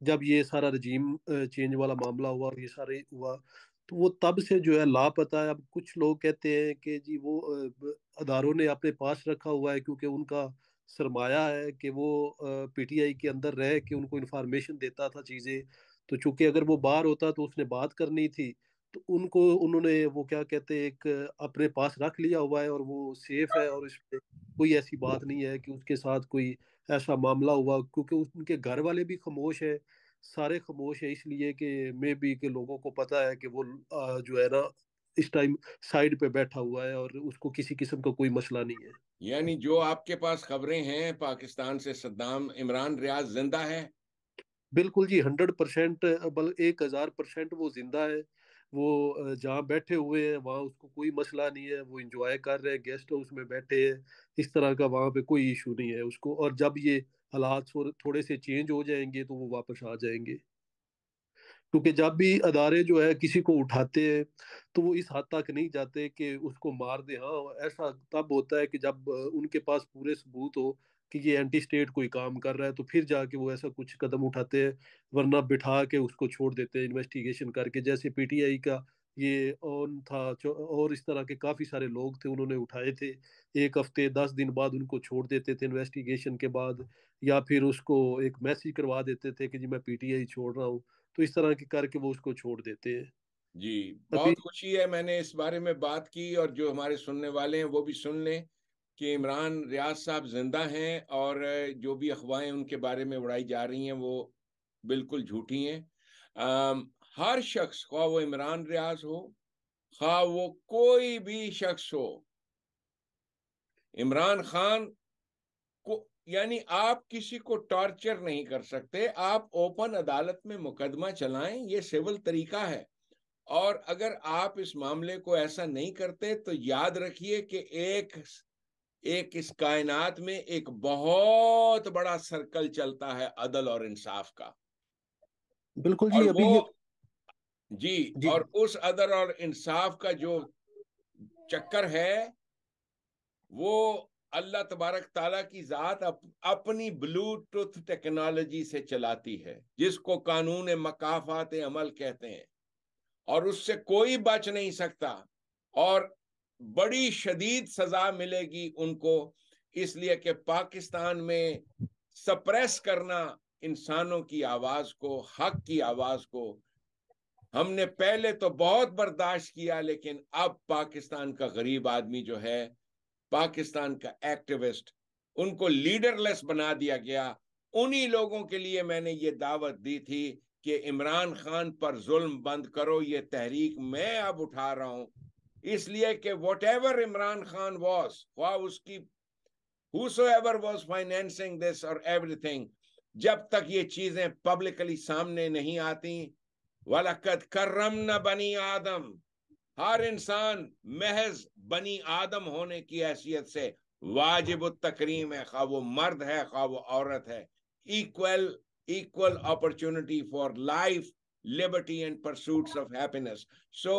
جب یہ سارا رجیم چینج والا معاملہ ہوا اور یہ سارے ہوا تو وہ تب سے جو ہے لاپتہ ہے. اب کچھ لوگ کہتے ہیں کہ جی وہ اداروں نے اپنے پاس رکھا ہوا ہے کیونکہ ان کا سرمایہ ہے کہ وہ پی ٹی آئی کے اندر رہ کے ان کو انفارمیشن دیتا تھا چیزیں. تو چونکہ اگر وہ باہر ہوتا تو اس نے بات کرنی تھی، تو انہوں نے وہ کیا کہتے ہیں ایک اپنے پاس رکھ لیا ہوا ہے اور وہ سیف ہے، اور اس پہ کوئی ایسی بات نہیں ہے کہ اس کے ساتھ کوئی ایسا معاملہ ہوا. کیونکہ ان کے گھر والے بھی خاموش ہیں، سارے خاموش ہیں، اس لیے کہ میں بھی کہ لوگوں کو پتا ہے کہ وہ جو ہے نا اس ٹائم سائڈ پہ بیٹھا ہوا ہے اور اس کو کسی قسم کا کوئی مسئلہ نہیں ہے. یعنی جو آپ کے پاس خبریں ہیں پاکستان سے، صدام عمران ریاض زندہ ہے؟ بالکل جی 100%، 1000% وہ زندہ ہے. وہ جہاں بیٹھے ہوئے ہیں وہاں اس کو کوئی مسئلہ نہیں ہے، وہ انجوائے کر رہے ہیں، گیسٹ ہاؤس میں بیٹھے ہیں، اس طرح کا وہاں پہ کوئی ایشو نہیں ہے اس کو. اور جب یہ حالات تھوڑے سے چینج ہو جائیں گے تو وہ واپس آ جائیں گے. کیونکہ جب بھی ادارے جو ہے کسی کو اٹھاتے ہیں تو وہ اس حد تک نہیں جاتے کہ اس کو مار دے. ہاں ایسا تب ہوتا ہے کہ جب ان کے پاس پورے ثبوت ہو کہ یہ اینٹی اسٹیٹ کوئی کام کر رہا ہے، تو پھر جا کے وہ ایسا کچھ قدم اٹھاتے ہیں، ورنہ بٹھا کے اس کو چھوڑ دیتے ہیں انویسٹیگیشن کر کے. جیسے پی ٹی آئی کا یہ اون تھا اور اس طرح کے کافی سارے لوگ تھے انہوں نے اٹھائے تھے، 1 ہفتے 10 دن بعد ان کو چھوڑ دیتے تھے انویسٹیگیشن کے بعد، یا پھر اس کو ایک میسج کروا دیتے تھے کہ جی میں پی ٹی آئی چھوڑ رہا ہوں. تو اس طرح کے کر کے وہ اس کو چھوڑ دیتے ہیں. جی ابھی بہت خوشی ہے، میں نے اس بارے میں بات کی، اور جو ہمارے سننے والے ہیں وہ بھی سن لیں کہ عمران ریاض صاحب زندہ ہیں، اور جو بھی افواہیں ان کے بارے میں اڑائی جا رہی ہیں وہ بالکل جھوٹی ہیں. ہر شخص، خواہ وہ عمران ریاض ہو، خواہ وہ کوئی بھی شخص ہو، عمران خان کو، یعنی آپ کسی کو ٹارچر نہیں کر سکتے. آپ اوپن عدالت میں مقدمہ چلائیں، یہ سول طریقہ ہے. اور اگر آپ اس معاملے کو ایسا نہیں کرتے تو یاد رکھیے کہ ایک اس کائنات میں ایک بہت بڑا سرکل چلتا ہے عدل اور انصاف کا، بالکل اور جی ابھی وہ یہ جی جی اور اس عدل اور انصاف کا جو چکر ہے وہ اللہ تبارک تعالیٰ کی ذات اپنی بلوٹوتھ ٹیکنالوجی سے چلاتی ہے، جس کو قانون مکافات عمل کہتے ہیں، اور اس سے کوئی بچ نہیں سکتا، اور بڑی شدید سزا ملے گی ان کو. اس لیے کہ پاکستان میں سپریس کرنا انسانوں کی آواز کو، حق کی آواز کو، ہم نے پہلے تو بہت برداشت کیا، لیکن اب پاکستان کا غریب آدمی جو ہے، پاکستان کا ایکٹیوسٹ، ان کو لیڈر لیس بنا دیا گیا. انہی لوگوں کے لیے میں نے یہ دعوت دی تھی کہ عمران خان پر ظلم بند کرو. یہ تحریک میں اب اٹھا رہا ہوں اس لیے کہ what ever Imran Khan was, خواہ اس کی whosoever was financing this or everything، جب تک یہ چیزیں پبلکلی سامنے نہیں آتی، وَلَقَدْ كَرَّمْنَا بَنِي آدم، ہر انسان محض بنی آدم ہونے کی حیثیت سے واجب التکریم ہے، خواہ وہ مرد ہے خواہ وہ عورت ہے. Equal equal opportunity for life, liberty and pursuits of happiness. So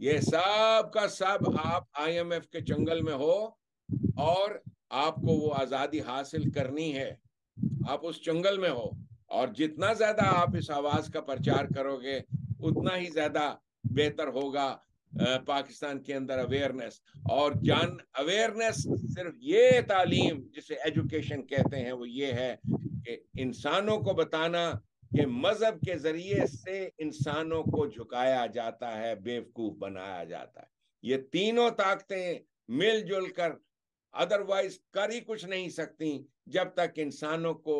یہ سب کا سب آپ IMF کے چنگل میں ہو اور آپ کو وہ آزادی حاصل کرنی ہے، آپ اس چنگل میں ہو، اور جتنا زیادہ آپ اس آواز کا پرچار کرو گے اتنا ہی زیادہ بہتر ہوگا پاکستان کے اندر اویئرنیس. اور اویئرنیس صرف یہ تعلیم جسے ایجوکیشن کہتے ہیں وہ یہ ہے کہ انسانوں کو بتانا کہ مذہب کے ذریعے سے انسانوں کو جھکایا جاتا ہے، بیوقوف بنایا جاتا ہے. یہ تینوں طاقتیں مل جل کر ادروائز کر ہی کچھ نہیں سکتی جب تک انسانوں کو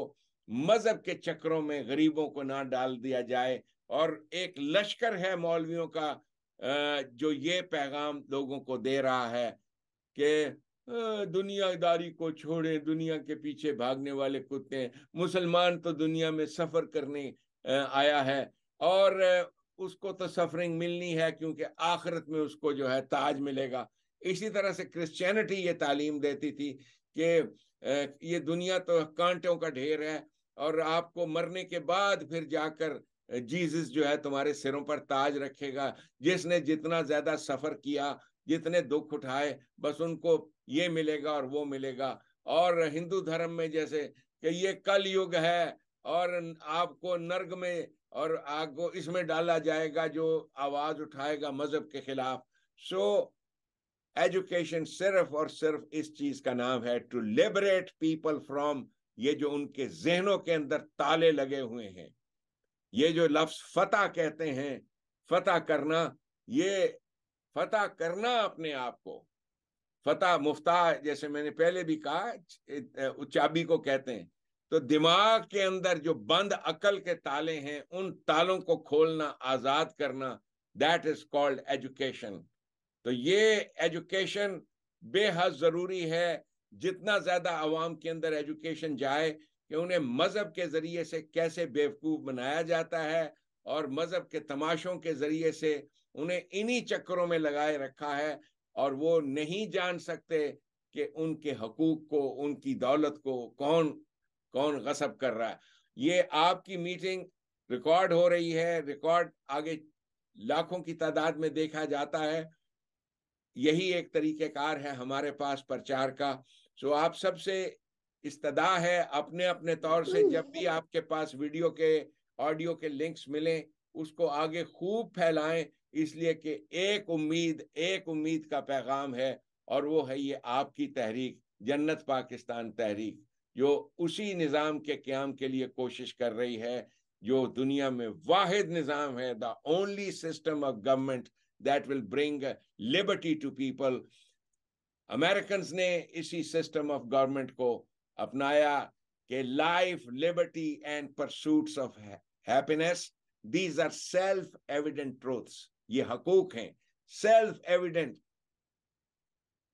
مذہب کے چکروں میں غریبوں کو نہ ڈال دیا جائے. اور ایک لشکر ہے مولویوں کا جو یہ پیغام لوگوں کو دے رہا ہے کہ دنیا داری کو چھوڑیں، دنیا کے پیچھے بھاگنے والے کتے ہیں، مسلمان تو دنیا میں سفر کرنے آیا ہے اور اس کو تو سفرنگ ملنی ہے کیونکہ آخرت میں اس کو جو ہے تاج ملے گا. اسی طرح سے کرسچینٹی یہ تعلیم دیتی تھی کہ یہ دنیا تو کانٹوں کا ڈھیر ہے اور آپ کو مرنے کے بعد پھر جا کر جیزس جو ہے تمہارے سروں پر تاج رکھے گا. جس نے جتنا زیادہ سفر کیا، جتنے دکھ اٹھائے، بس ان کو یہ ملے گا اور وہ ملے گا. اور ہندو دھرم میں جیسے کہ یہ کل یگ ہے اور آپ کو نرگ میں اور آگ کو اس میں ڈالا جائے گا جو آواز اٹھائے گا مذہب کے خلاف. سو ایجوکیشن صرف اور صرف اس چیز کا نام ہے ٹو لبریٹ پیپل فرام یہ جو ان کے ذہنوں کے اندر تالے لگے ہوئے ہیں. یہ جو لفظ فتح کہتے ہیں، فتح کرنا، یہ فتح کرنا اپنے آپ کو، فتح مفتاح جیسے میں نے پہلے بھی کہا چابی کو کہتے ہیں. تو دماغ کے اندر جو بند عقل کے تالے ہیں ان تالوں کو کھولنا، آزاد کرنا، دیٹ از کالڈ ایجوکیشن. تو یہ ایجوکیشن بے حد ضروری ہے. جتنا زیادہ عوام کے اندر ایجوکیشن جائے کہ انہیں مذہب کے ذریعے سے کیسے بیوقوف بنایا جاتا ہے اور مذہب کے تماشوں کے ذریعے سے انہیں انہی چکروں میں لگائے رکھا ہے اور وہ نہیں جان سکتے کہ ان کے حقوق کو، ان کی دولت کو کون غصب کر رہا ہے. یہ آپ کی میٹنگ ریکارڈ ہو رہی ہے، ریکارڈ آگے لاکھوں کی تعداد میں دیکھا جاتا ہے. یہی ایک طریقہ کار ہے ہمارے پاس پرچار کا. سو آپ سب سے استدعا ہے اپنے اپنے طور سے جب بھی آپ کے پاس ویڈیو کے، آڈیو کے لنکس ملیں اس کو آگے خوب پھیلائیں، اس لیے کہ ایک امید کا پیغام ہے اور وہ ہے یہ آپ کی تحریک جنت پاکستان تحریک، جو اسی نظام کے قیام کے لیے کوشش کر رہی ہے جو دنیا میں واحد نظام ہے، the only system of government that will bring liberty to people. Americans نے اسی سسٹم آف گورنمنٹ کو اپنایا کہ life, liberty and pursuits of happiness, these are self evident truths. یہ حقوق ہیں سیلف ایویڈنٹ.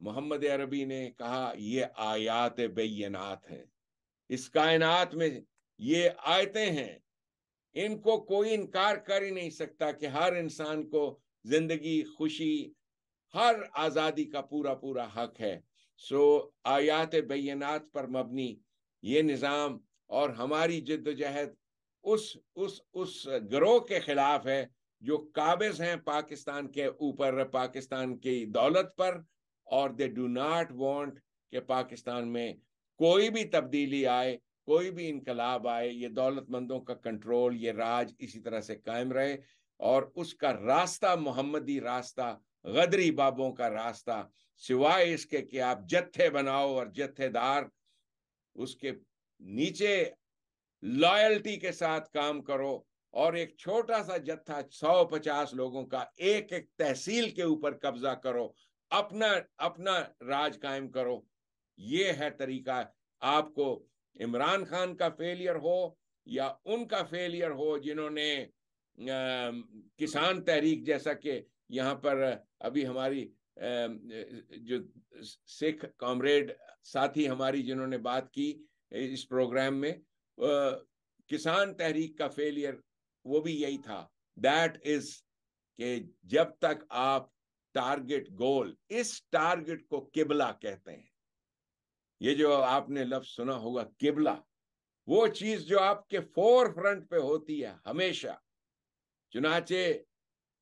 محمد عربی نے کہا یہ آیات بینات ہیں، اس کائنات میں یہ آیتیں ہیں، ان کو کوئی انکار کر ہی نہیں سکتا کہ ہر انسان کو زندگی، خوشی، ہر آزادی کا پورا حق ہے. سو آیات بینات پر مبنی یہ نظام اور ہماری جد و جہد اس گروہ کے خلاف ہے جو قابض ہیں پاکستان کے اوپر، پاکستان کی دولت پر، اور دے ڈو ناٹ وانٹ کہ پاکستان میں کوئی بھی تبدیلی آئے، کوئی بھی انقلاب آئے. یہ دولت مندوں کا کنٹرول، یہ راج اسی طرح سے قائم رہے اور اس کا راستہ محمدی راستہ، غدری بابوں کا راستہ، سوائے اس کے کہ آپ جتھے بناؤ اور جتھے دار اس کے نیچے لائلٹی کے ساتھ کام کرو اور ایک چھوٹا سا جتھا 150 لوگوں کا ایک تحصیل کے اوپر قبضہ کرو، اپنا راج قائم کرو. یہ ہے طریقہ. آپ کو عمران خان کا فیلئر ہو یا ان کا فیلئر ہو جنہوں نے کسان تحریک جیسا کہ یہاں پر ابھی ہماری جو سکھ کامریڈ ساتھی ہماری جنہوں نے بات کی اس پروگرام میں، کسان تحریک کا فیلئر وہ بھی یہی تھا. دیٹ از کہ جب تک آپ ٹارگٹ گول، اس ٹارگٹ کو قبلہ کہتے ہیں. یہ جو آپ نے لفظ سنا ہوگا قبلہ، وہ چیز جو آپ کے فور فرنٹ پہ ہوتی ہے ہمیشہ. چنانچہ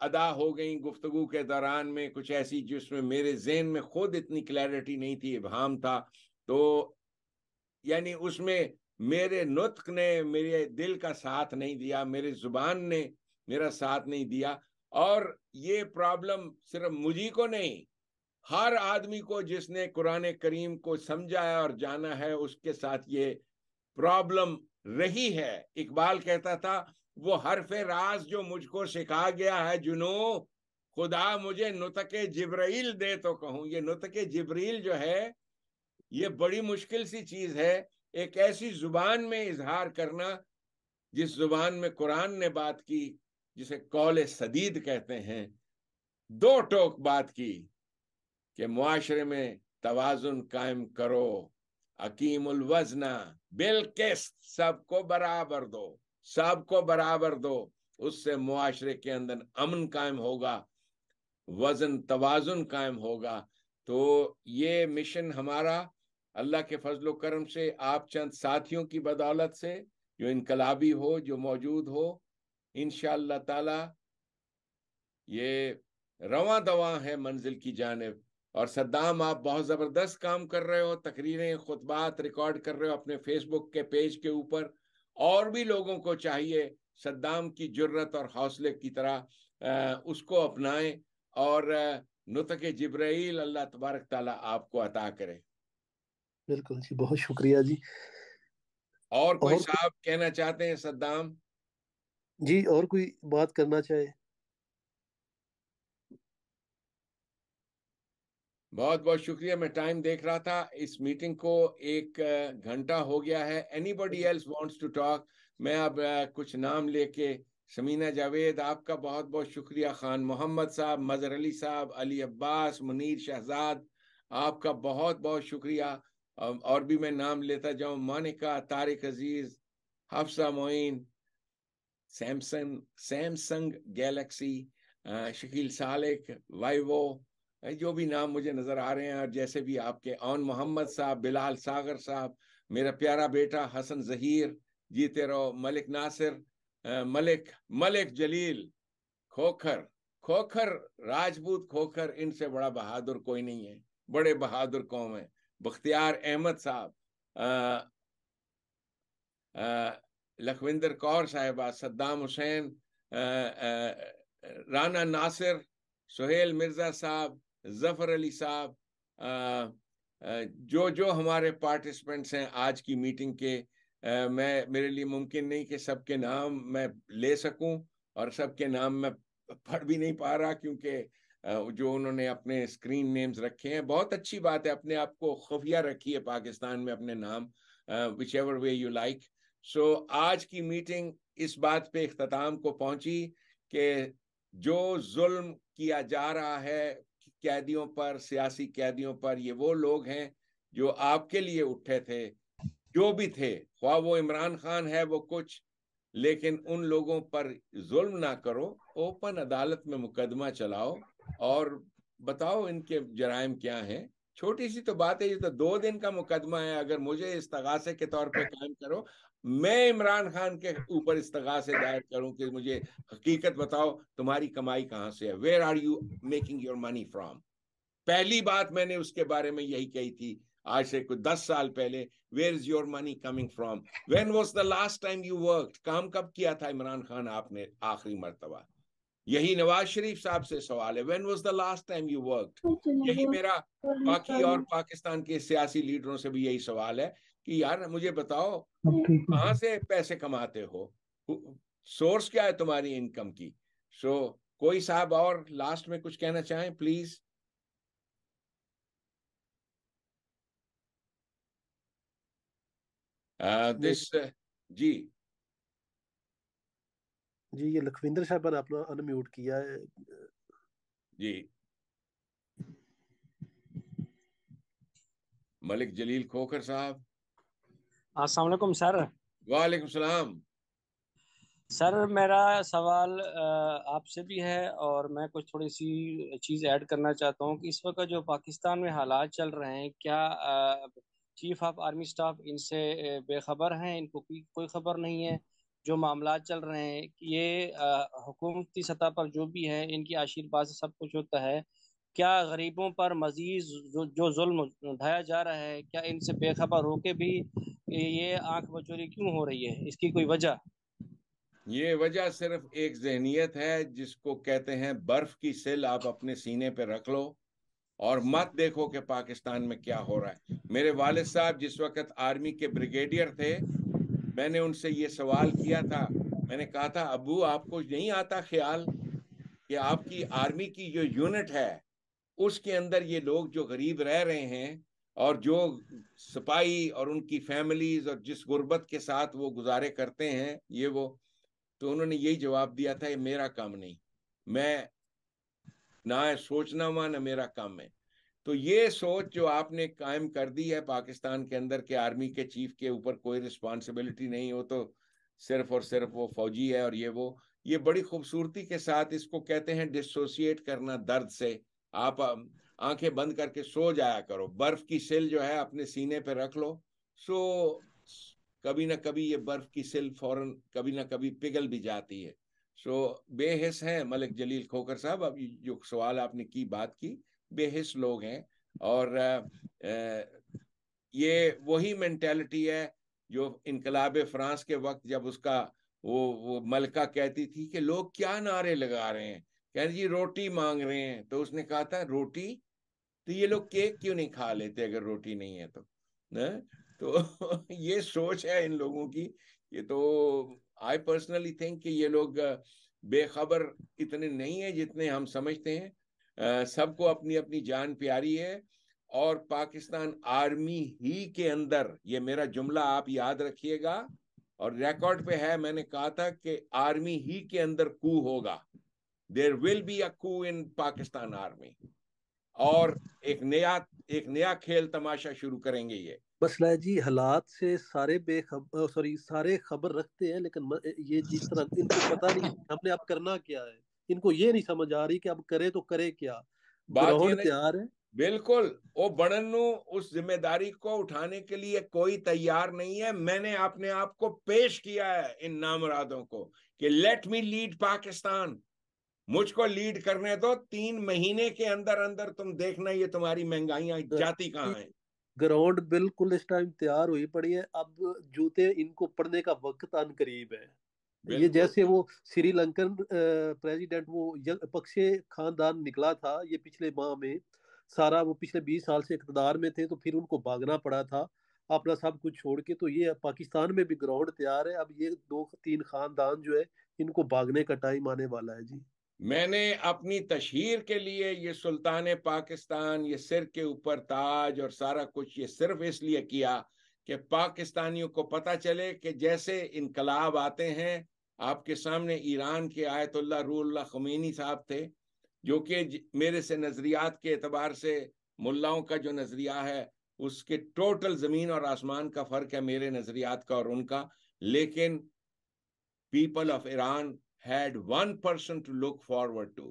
ادا ہو گئیں گفتگو کے دوران میں، کچھ ایسی جس میں میرے ذہن میں خود اتنی کلیئرٹی نہیں تھی، ابہام تھا، تو یعنی اس میں میرے نطق نے میرے دل کا ساتھ نہیں دیا، میرے زبان نے میرا ساتھ نہیں دیا. اور یہ پرابلم صرف مجھے کو نہیں، ہر آدمی کو جس نے قرآن کریم کو سمجھا ہے اور جانا ہے، اس کے ساتھ یہ پرابلم رہی ہے. اقبال کہتا تھا وہ حرف راز جو مجھ کو سکھا گیا ہے جنوں، خدا مجھے نطق جبرائیل دے تو کہوں. یہ نطق جبریل جو ہے یہ بڑی مشکل سی چیز ہے، ایک ایسی زبان میں اظہار کرنا جس زبان میں قرآن نے بات کی، جسے قول سدید کہتے ہیں، دو ٹوک بات کی کہ معاشرے میں توازن قائم کرو، حکیم الوزن بالقسط، سب کو برابر دو، سب کو برابر دو. اس سے معاشرے کے اندر امن قائم ہوگا، وزن توازن قائم ہوگا. تو یہ مشن ہمارا اللہ کے فضل و کرم سے، آپ چند ساتھیوں کی بدولت سے جو انقلابی ہو، جو موجود ہو، انشاءاللہ تعالی یہ رواں دواں ہے منزل کی جانب. اور صدام آپ بہت زبردست کام کر رہے ہو، تقریریں خطبات ریکارڈ کر رہے ہو اپنے فیس بک کے پیج کے اوپر. اور بھی لوگوں کو چاہیے صدام کی جرت اور حوصلے کی طرح اس کو اپنائیں، اور نطق جبرائیل اللہ تبارک تعالیٰ آپ کو عطا کرے. بالکل جی، بہت شکریہ جی. اور کوئی اور صاحب کہنا چاہتے ہیں؟ صدام جی، اور کوئی بات کرنا چاہے؟ بہت بہت شکریہ. میں ٹائم دیکھ رہا تھا، اس میٹنگ کو 1 گھنٹہ ہو گیا ہے. Anybody else wants to talk? میں اب کچھ نام لے کے، سمینہ جاوید آپ کا بہت بہت شکریہ، خان محمد صاحب، مظہر علی صاحب، علی عباس، منیر شہزاد، آپ کا بہت بہت شکریہ. اور بھی میں نام لیتا جاؤں، مانکا، طارق عزیز، حفصہ معین، سیمسنگ گیلیکسی، شکیل سالک، وائیوو، جو بھی نام مجھے نظر آ رہے ہیں، اور جیسے بھی آپ کے، اون محمد صاحب، بلال ساغر صاحب، میرا پیارا بیٹا حسن ظہیر، جیتے رہو، ملک ناصر، ملک جلیل، کھوکھر راجپوت، کھوکھر، ان سے بڑا بہادر کوئی نہیں ہے، بڑے بہادر قوم ہے. بختیار احمد صاحب، لکھوندر کور صاحبہ، صدام حسین، رانا ناصر، سہیل مرزا صاحب، ظفر علی صاحب، جو ہمارے پارٹیسپینٹس ہیں آج کی میٹنگ کے، میرے لیے ممکن نہیں کہ سب کے نام میں لے سکوں، اور سب کے نام میں پڑھ بھی نہیں پا رہا، کیونکہ جو انہوں نے اپنے اسکرین نیمز رکھے ہیں. بہت اچھی بات ہے، اپنے آپ کو خفیہ رکھیے پاکستان میں اپنے نام، whichever way you like. So آج کی میٹنگ اس بات پہ اختتام کو پہنچی کہ جو ظلم کیا جا رہا ہے قیدیوں پر، سیاسی قیدیوں پر، یہ وہ لوگ ہیں جو آپ کے لیے اٹھے تھے، جو بھی تھے، خواہ وہ عمران خان ہے وہ کچھ، لیکن ان لوگوں پر ظلم نہ کرو، اوپن عدالت میں مقدمہ چلاؤ اور بتاؤ ان کے جرائم کیا ہیں. چھوٹی سی تو بات ہے، یہ تو 2 دن کا مقدمہ ہے. اگر مجھے استغاثے کے طور پہ قائم کرو، میں عمران خان کے اوپر استغاثے دائر کروں کہ مجھے حقیقت بتاؤ، تمہاری کمائی کہاں سے ہے، where are you making your money from. پہلی بات میں نے اس کے بارے میں یہی کہی تھی آج سے کوئی 10 سال پہلے، where is your money coming from, when was the last time you worked, کام کب کیا تھا عمران خان آپ نے آخری مرتبہ. یہی نواز شریف صاحب سے سوال ہے، when was the last time you worked. یہی میرا باقی اور پاکستان کے سیاسی لیڈروں سے بھی یہی سوال ہے کہ یار مجھے بتاؤ کہاں سے پیسے کماتے ہو، سورس کیا ہے تمہاری انکم کی. سو کوئی صاحب اور لاسٹ میں کچھ کہنا چاہیں پلیز؟ جی جی، یہ لکھوندر صاحب نے اپنا ان میوٹ کیا ہے. جی، ملک جلیل کھوکھر صاحب. السلام علیکم سر. وعلیکم السلام. سر میرا سوال آپ سے بھی ہے، اور میں کچھ تھوڑی سی چیز ایڈ کرنا چاہتا ہوں کہ اس وقت جو پاکستان میں حالات چل رہے ہیں، کیا چیف آف آرمی سٹاف ان سے بے خبر ہیں؟ ان کو کوئی خبر نہیں ہے جو معاملات چل رہے ہیں، یہ حکومتی سطح پر جو بھی ہے ان کی آشیرواد سے سب کچھ ہوتا ہے، کیا غریبوں پر مزید جو ظلم ڈھایا جا رہا ہے، کیا ان سے بے خبر ہو کے بھی یہ آنکھ بچوری کیوں ہو رہی ہے؟ اس کی کوئی وجہ؟ یہ وجہ صرف ایک ذہنیت ہے جس کو کہتے ہیں برف کی سل آپ اپنے سینے پہ رکھ لو اور مت دیکھو کہ پاکستان میں کیا ہو رہا ہے۔ میرے والد صاحب جس وقت آرمی کے بریگیڈیئر تھے، میں نے ان سے یہ سوال کیا تھا، میں نے کہا تھا ابو آپ کو نہیں آتا خیال کہ آپ کی آرمی کی جو یونٹ ہے اس کے اندر یہ لوگ جو غریب رہ رہے ہیں اور جو سپاہی اور ان کی فیملیز اور جس غربت کے ساتھ وہ گزارے کرتے ہیں یہ وہ، تو انہوں نے یہی جواب دیا تھا یہ میرا کام نہیں، میں نہ سوچنا ہوا نہ میرا کام ہے۔ تو یہ سوچ جو آپ نے قائم کر دی ہے پاکستان کے اندر کہ آرمی کے چیف کے اوپر کوئی رسپانسبلٹی نہیں ہو تو صرف اور صرف وہ فوجی ہے اور یہ بڑی خوبصورتی کے ساتھ اس کو کہتے ہیں ڈسوسیٹ کرنا درد سے۔ آپ آنکھیں بند کر کے سو جایا کرو، برف کی سل جو ہے اپنے سینے پہ رکھ لو، سو کبھی نہ کبھی یہ برف کی سل فوراً کبھی نہ کبھی پگھل بھی جاتی ہے۔ سو بے حس ہیں ملک جلیل کھوکھر صاحب، اب جو سوال آپ نے بات کی، بے حس لوگ ہیں، اور یہ وہی مینٹیلٹی ہے جو انقلاب فرانس کے وقت جب اس کا وہ ملکہ کہتی تھی کہ لوگ کیا نعرے لگا رہے ہیں، کہ جی روٹی مانگ رہے ہیں، تو اس نے کہا تھا روٹی تو یہ لوگ کیک کیوں نہیں کھا لیتے اگر روٹی نہیں ہے تو یہ سوچ ہے ان لوگوں کی۔ یہ تو آئی پرسنلی تھنک کہ یہ لوگ بے خبر اتنے نہیں ہیں جتنے ہم سمجھتے ہیں، سب کو اپنی اپنی جان پیاری ہے، اور پاکستان آرمی ہی کے اندر، یہ میرا جملہ آپ یاد رکھیے گا اور ریکارڈ پہ ہے، میں نے کہا تھا کہ آرمی ہی کے اندر کو ہوگا، دیر ول بی اے کو ان پاکستان آرمی، اور ایک نیا کھیل تماشا شروع کریں گے۔ یہ مسئلہ ہے جی، حالات سے سارے سارے خبر رکھتے ہیں، لیکن یہ جس طرح ان کو پتہ نہیں ہم نے اب کرنا کیا ہے، ان کو یہ نہیں سمجھ آ رہی کہ اب کرے تو کرے کیا۔ بات یہ گراؤنڈ نہیں، تیار ہے، بالکل وہ بڑنو اس ذمہ داری کو اٹھانے کے لیے کوئی تیار نہیں ہے۔ میں نے اپنے آپ کو پیش کیا ہے ان نامرادوں کو کہ لیٹ می لیڈ پاکستان، مجھ کو لیڈ کرنے دو، 3 مہینے کے اندر اندر تم دیکھنا یہ تمہاری مہنگائیاں جاتی کہاں ہیں۔ گراؤنڈ بالکل اس ٹائم تیار ہوئی پڑی ہے، اب جوتے ان کو پڑنے کا وقت ان قریب ہے۔ یہ بالکل جیسے وہ سری لنکن پریزیڈنٹ وہ پکشے خاندان نکلا تھا یہ پچھلے ماہ میں، سارا وہ پچھلے 20 سال سے اقتدار میں تھے تو پھر ان کو بھاگنا پڑا تھا اپنا سب کچھ چھوڑ کے، تو یہ پاکستان میں بھی گراؤنڈ تیار ہے، اب یہ 2-3 خاندان جو ہے ان کو بھاگنے کا ٹائم آنے والا ہے جی۔ میں نے اپنی تشہیر کے لیے یہ سلطان پاکستان، یہ سر کے اوپر تاج اور سارا کچھ یہ صرف اس لیے کیا کہ پاکستانیوں کو پتہ چلے کہ جیسے انقلاب آتے ہیں، آپ کے سامنے ایران کے آیت اللہ روح اللہ خمینی صاحب تھے، جو کہ میرے سے نظریات کے اعتبار سے ملاؤں کا جو نظریہ ہے اس کے ٹوٹل زمین اور آسمان کا فرق ہے میرے نظریات کا اور ان کا، لیکن people of Iran had one person to look forward to،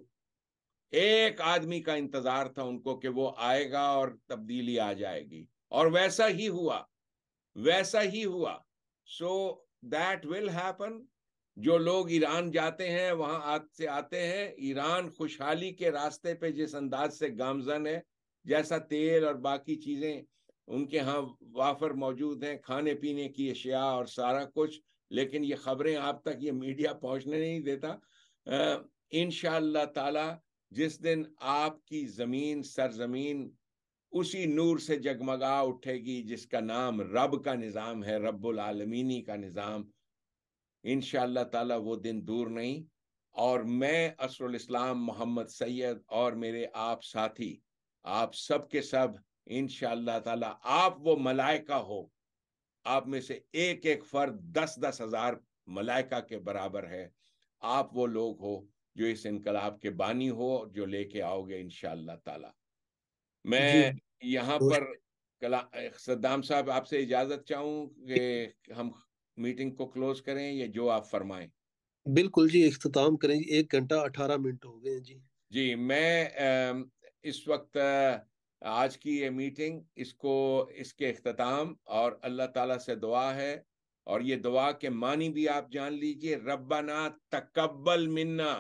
ایک آدمی کا انتظار تھا ان کو کہ وہ آئے گا اور تبدیلی آ جائے گی، اور ویسا ہی ہوا۔ So that will happen. جو لوگ ایران جاتے ہیں وہاں سے آتے ہیں، ایران خوشحالی کے راستے پہ جس انداز سے گامزن ہے، جیسا تیل اور باقی چیزیں ان کے ہاں وافر موجود ہیں، کھانے پینے کی اشیاء اور سارا کچھ، لیکن یہ خبریں آپ تک یہ میڈیا پہنچنے نہیں دیتا۔ انشاءاللہ تعالی جس دن آپ کی زمین سرزمین اسی نور سے جگمگا اٹھے گی جس کا نام رب کا نظام ہے، رب العالمینی کا نظام، انشاءاللہ تعالی وہ دن دور نہیں۔ اور میں اسر الاسلام محمد سید اور میرے آپ ساتھی، آپ سب کے سب انشاءاللہ تعالی، آپ وہ ملائکہ ہو، آپ میں سے ایک ایک فرد 10-10 ہزار ملائکہ کے برابر ہے، آپ وہ لوگ ہو جو اس انقلاب کے بانی ہو، جو لے کے آؤ گے انشاءاللہ تعالی۔ جی میں یہاں پر صدام صاحب آپ سے اجازت چاہوں کہ ہم میٹنگ کو کلوز کریں یا جو آپ فرمائیں۔ بالکل جی، اختتام کریں جی، 1 گھنٹہ 18 منٹ ہو گئے ہیں جی۔ جی میں اس وقت آج کی یہ میٹنگ اس کے اختتام، اور اللہ تعالیٰ سے دعا ہے اور یہ دعا کے معنی بھی آپ جان لیجئے، ربنا تقبل منا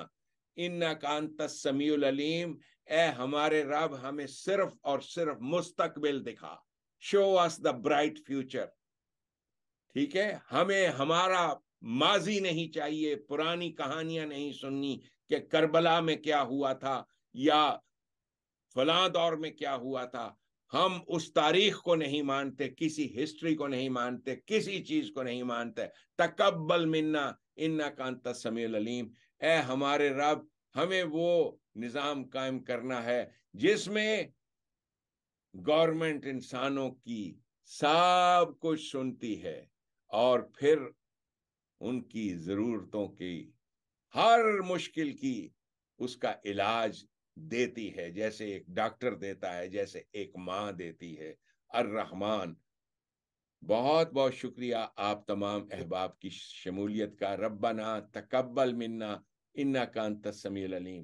انک انت السمیع العلیم، اے ہمارے رب ہمیں صرف اور صرف مستقبل دکھا، شو اس دا برائٹ فیوچر. ٹھیک ہے، ہمیں ہمارا ماضی نہیں چاہیے، پرانی کہانیاں نہیں سننی کہ کربلا میں کیا ہوا تھا یا فلاں دور میں کیا ہوا تھا. ہم اس تاریخ کو نہیں مانتے، کسی ہسٹری کو نہیں مانتے، کسی چیز کو نہیں مانتے. تقبل منا انک انت السمیع العلیم، اے ہمارے رب ہمیں وہ نظام قائم کرنا ہے جس میں گورنمنٹ انسانوں کی سب کچھ سنتی ہے اور پھر ان کی ضرورتوں کی ہر مشکل کی اس کا علاج دیتی ہے، جیسے ایک ڈاکٹر دیتا ہے، جیسے ایک ماں دیتی ہے. الرحمن. بہت بہت شکریہ آپ تمام احباب کی شمولیت کا. ربنا تقبل منا انک انت السمیع العلیم.